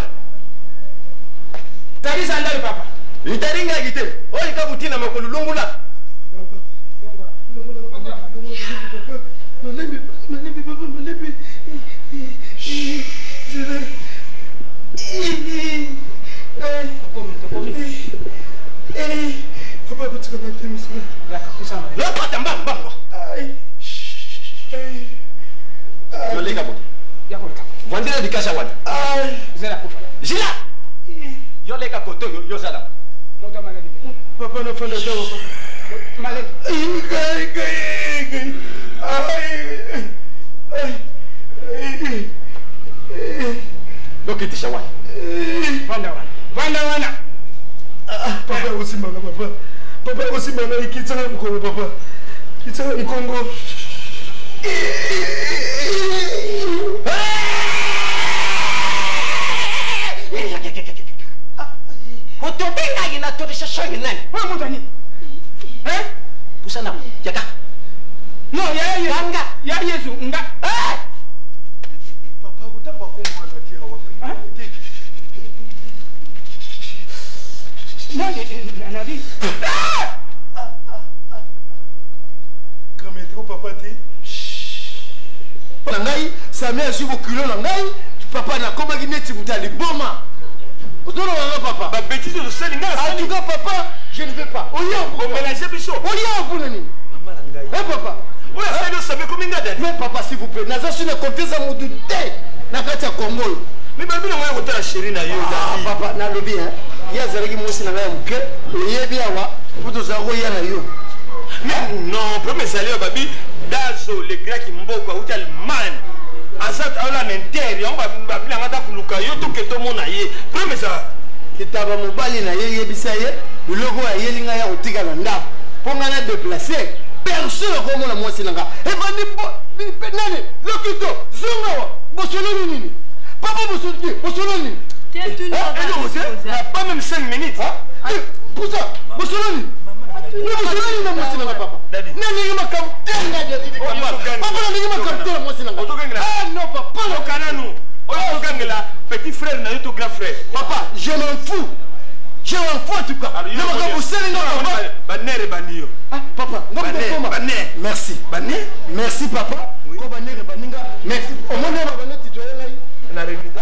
Tari sandali papa. Itaringa gite. Oi kabutina makululungu la. Malembi papa malembi. Papa kutika na temisu. Ya kakusana. Lapa tamba mbamba. Yoleka bote. Yakoleka. Vandira dikasha wani. Zera kufa. Jila. Yoleka koto yozala. Mota maladi. Papa no fanda dawa papa. Maladi. Dokiti shawani. Vanda wana. Papa usimanga papa. Papa usimanga ikitsanga mkongo papa. Kitsanga mkongo. Hotobenga inatoresha shongi nani? Wewe mutani. Pusana yaka. No, ya Yesu. Nga. Ya Yesu nga. Papa kutaka bakomwa na tia wa. Nani anabi? Kametro papa ti. Ngai Sami a joué au culot dans ngai. Papa n'a pas gagné tu bouta les boma. Vous avez papa. Ba bêtise de Sénégal. En tout cas papa, je ne veux pas. On mélange biso. On y a pour nani. Eh papa. On a fait de saber combien d'années. Mais papa s'il vous plaît, naza sur la confiance à mon douté. Na katia Congo. Mais babi na mwa kota la chérie na yo. Ah papa na lobi hein. Ya zalaki mosi na ngai muke. Oyebi awa. Poto za ko ya na yo. Mais non, premier salut babi. Dazo les Grecs mboko uta man. Asat ala n'intérêt, on va babi na ngata kuluka yo to ke to mona ye. Premier ça. Kitaba mobali na ye yebisa ye. Logo ya yelinga ya otika na ndap. Ponga na déplacer. Personne ne comprend la moitié nanga. Et va nani, lokito, zunga, bosolo nini. Papa bosolo nini. Pas même 5 minutes. Pour ça, bosolo nini. Ne bosolo nini na moitié nanga papa. Nani ma kam tenga de papa nani ma kam tenga moitié nanga. Ah non papa le cananu. Oyo gangela petit frère na yoto grand frère. Papa, je m'en fous. Je m'en fous en tout cas. Ne ma kam bosolo nini papa. Banere banio. Ah papa, merci. Merci papa. Merci. Au moins on va titulaire là. Na réglita.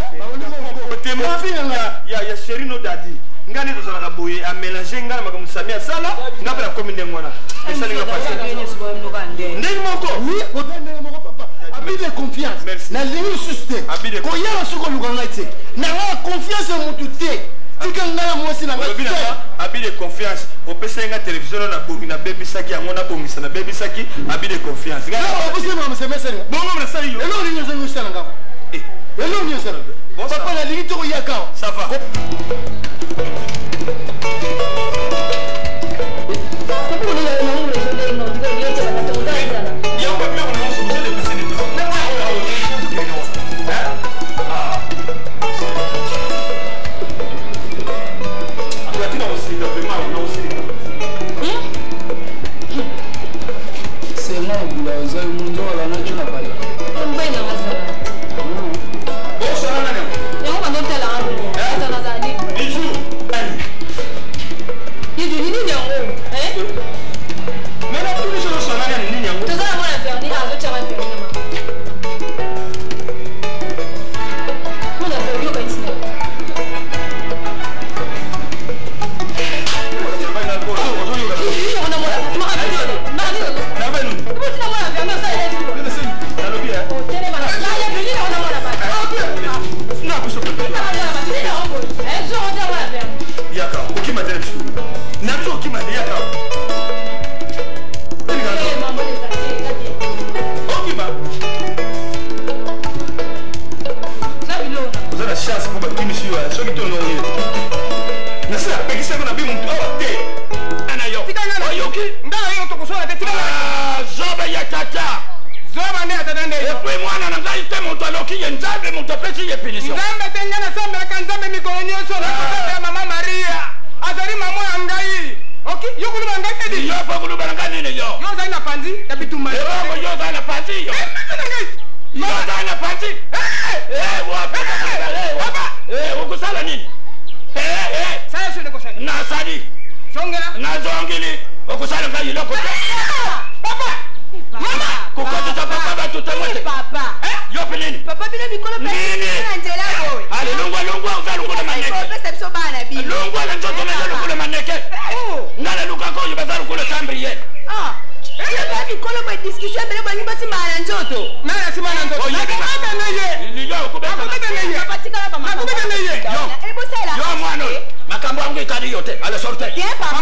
Ya chéri no dadi. Ngani to sala kaboye a mélanger ngana makamu samia sala ngapa la commune ngwana. Esa ninga passer. Ndenge moko. Oui, ndenge moko papa. Abi de confiance. Na ligne susté. Ko yala soko luganga ite. Na confiance en mututé. Tikangala mwasi na ngati. Abi de confiance. Opesa nga télévision na bongi na baby saki ya ngona bongi sana baby saki abi de confiance. Ngala opesa mama semesa ni. Bongo mna sali yo. Elo ni nyoza nyusa na ngako. Elo ni nyoza. Papa na lingi to ya kao. Ça va. Makambo yangu ikali yote, ale sorte. Bien papa.